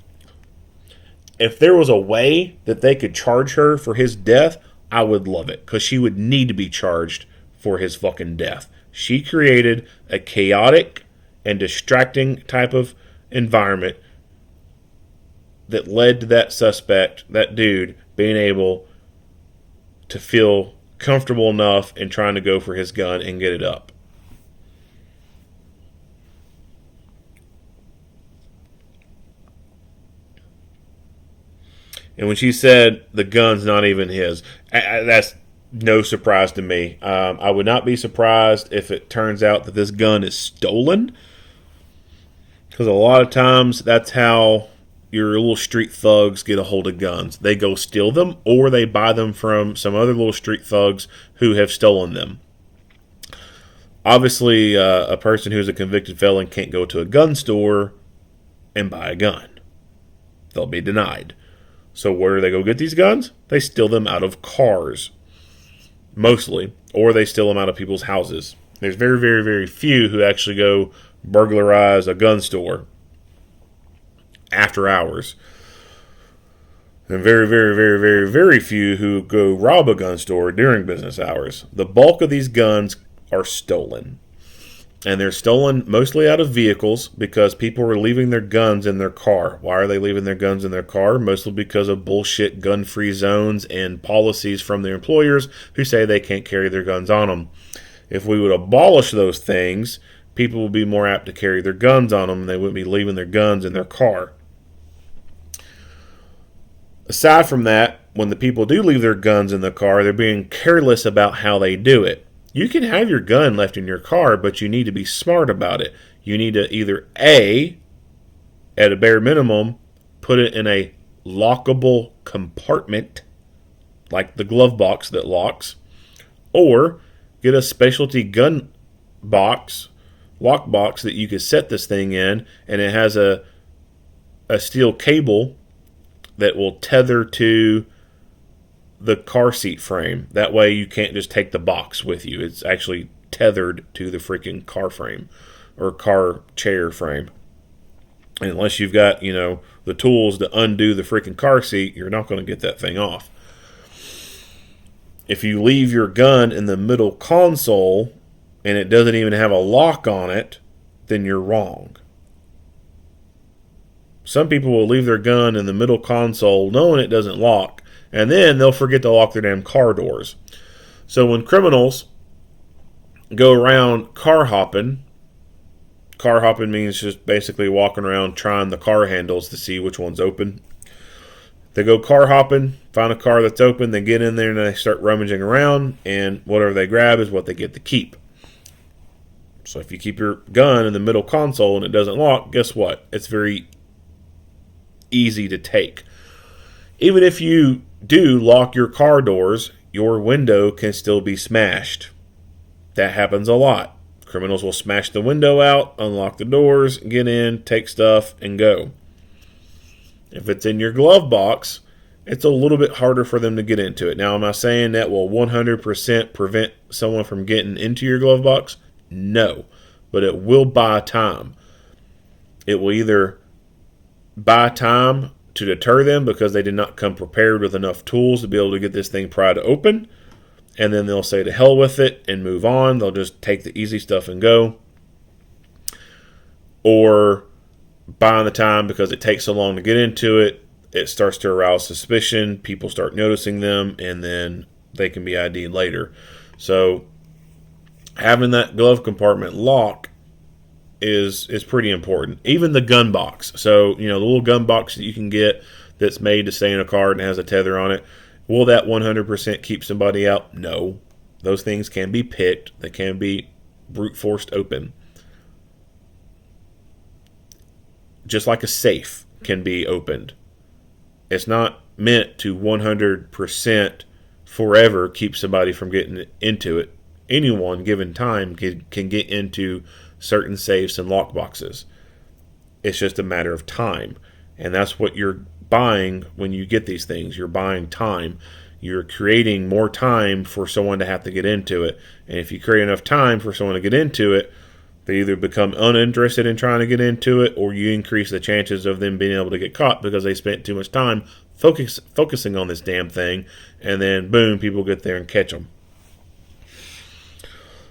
If there was a way that they could charge her for his death, I would love it, because she would need to be charged for his fucking death. She created a chaotic and distracting type of environment that led to that suspect, that dude, being able to feel comfortable enough in trying to go for his gun and get it up. And when she said the gun's not even his, that's no surprise to me. I would not be surprised if it turns out that this gun is stolen. Because a lot of times that's how your little street thugs get a hold of guns. They go steal them, or they buy them from some other little street thugs who have stolen them. Obviously, a person who's a convicted felon can't go to a gun store and buy a gun. They'll be denied. So where do they go get these guns? They steal them out of cars, mostly, or they steal them out of people's houses. There's very, very, very few who actually go burglarize a gun store after hours. And very, very, very, very, very few who go rob a gun store during business hours. The bulk of these guns are stolen. And they're stolen mostly out of vehicles because people are leaving their guns in their car. Why are they leaving their guns in their car? Mostly because of bullshit gun-free zones and policies from their employers who say they can't carry their guns on them. If we would abolish those things, people would be more apt to carry their guns on them and they wouldn't be leaving their guns in their car. Aside from that, when the people do leave their guns in the car, they're being careless about how they do it. You can have your gun left in your car, but you need to be smart about it. You need to either A, at a bare minimum, put it in a lockable compartment, like the glove box that locks, or get a specialty gun box, lock box that you could set this thing in, and it has a steel cable that will tether to the car seat frame. That way you can't just take the box with you. It's actually tethered to the freaking car frame or car chair frame. And unless you've got, the tools to undo the freaking car seat, you're not going to get that thing off. If you leave your gun in the middle console and it doesn't even have a lock on it, then you're wrong. Some people will leave their gun in the middle console knowing it doesn't lock, and then they'll forget to lock their damn car doors. So when criminals go around car hopping means just basically walking around trying the car handles to see which one's open. They go car hopping, find a car that's open, they get in there and they start rummaging around, and whatever they grab is what they get to keep. So if you keep your gun in the middle console and it doesn't lock, guess what? It's very easy to take. Even if you do lock your car doors, your window can still be smashed. That happens a lot. Criminals will smash the window out, unlock the doors, get in, take stuff, and go. If it's in your glove box, it's a little bit harder for them to get into it. Now, am I saying that will 100% prevent someone from getting into your glove box? No. But it will buy time. It will either buy time to deter them because they did not come prepared with enough tools to be able to get this thing pried open, and then they'll say to hell with it and move on. They'll just take the easy stuff and go. Or buying the time because it takes so long to get into it, it starts to arouse suspicion, people start noticing them, and then they can be ID'd later. So having that glove compartment lock is pretty important. Even the gun box. So, the little gun box that you can get that's made to stay in a car and has a tether on it. Will that 100% keep somebody out? No. Those things can be picked. They can be brute forced open. Just like a safe can be opened. It's not meant to 100% forever keep somebody from getting into it. Anyone given time can get into certain safes and lockboxes. It's just a matter of time. And that's what you're buying when you get these things. You're buying time. You're creating more time for someone to have to get into it. And if you create enough time for someone to get into it, they either become uninterested in trying to get into it, or you increase the chances of them being able to get caught because they spent too much time focusing on this damn thing, and then boom, people get there and catch them.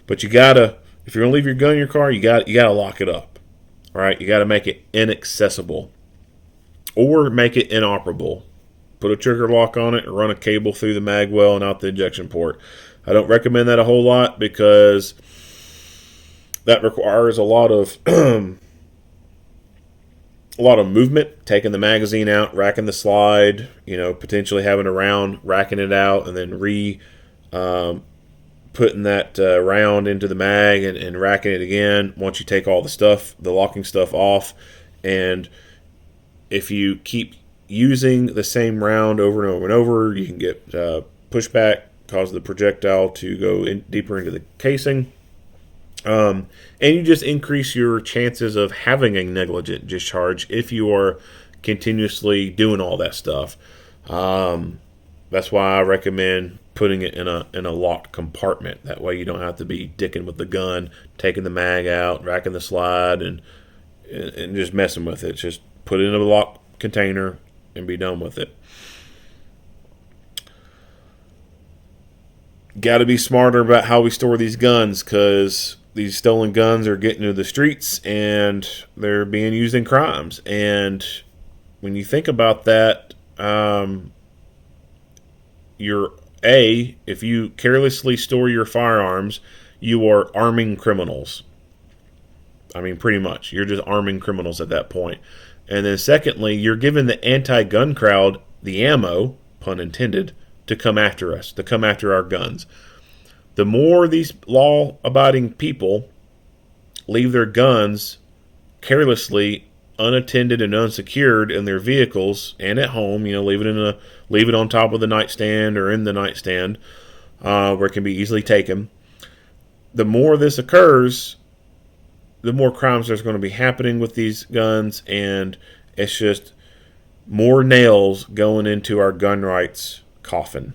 But you gotta, if you're gonna leave your gun in your car, you gotta lock it up. All right, you gotta make it inaccessible, or make it inoperable. Put a trigger lock on it, or run a cable through the mag well and out the ejection port. I don't recommend that a whole lot because that requires a lot of a lot of movement, taking the magazine out, racking the slide, potentially having a round, racking it out, and then putting that round into the mag and racking it again once you take all the locking stuff off. And if you keep using the same round over and over and over, you can get pushback, cause the projectile to go deeper into the casing. And you just increase your chances of having a negligent discharge if you are continuously doing all that stuff. That's why I recommend putting it in a locked compartment. That way you don't have to be dicking with the gun, taking the mag out, racking the slide, and just messing with it. Just put it in a locked container and be done with it. Got to be smarter about how we store these guns, because these stolen guns are getting into the streets and they're being used in crimes. And when you think about that, if you carelessly store your firearms, you are arming criminals. I mean, pretty much. You're just arming criminals at that point. And then secondly, you're giving the anti-gun crowd the ammo, pun intended, to come after us, to come after our guns. The more these law-abiding people leave their guns carelessly, unattended and unsecured in their vehicles and at home, leave it on top of the nightstand or in the nightstand, where it can be easily taken. The more this occurs, the more crimes there's going to be happening with these guns, and it's just more nails going into our gun rights coffin.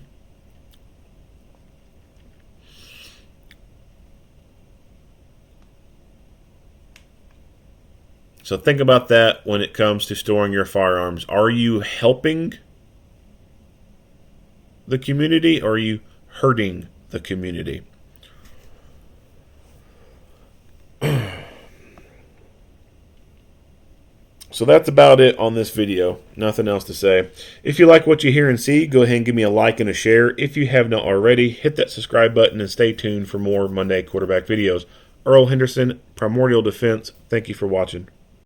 So think about that when it comes to storing your firearms. Are you helping the community, or are you hurting the community? So that's about it on this video. Nothing else to say. If you like what you hear and see, go ahead and give me a like and a share. If you have not already, hit that subscribe button and stay tuned for more Monday quarterback videos. Earl Henderson, Primordial Defense. Thank you for watching.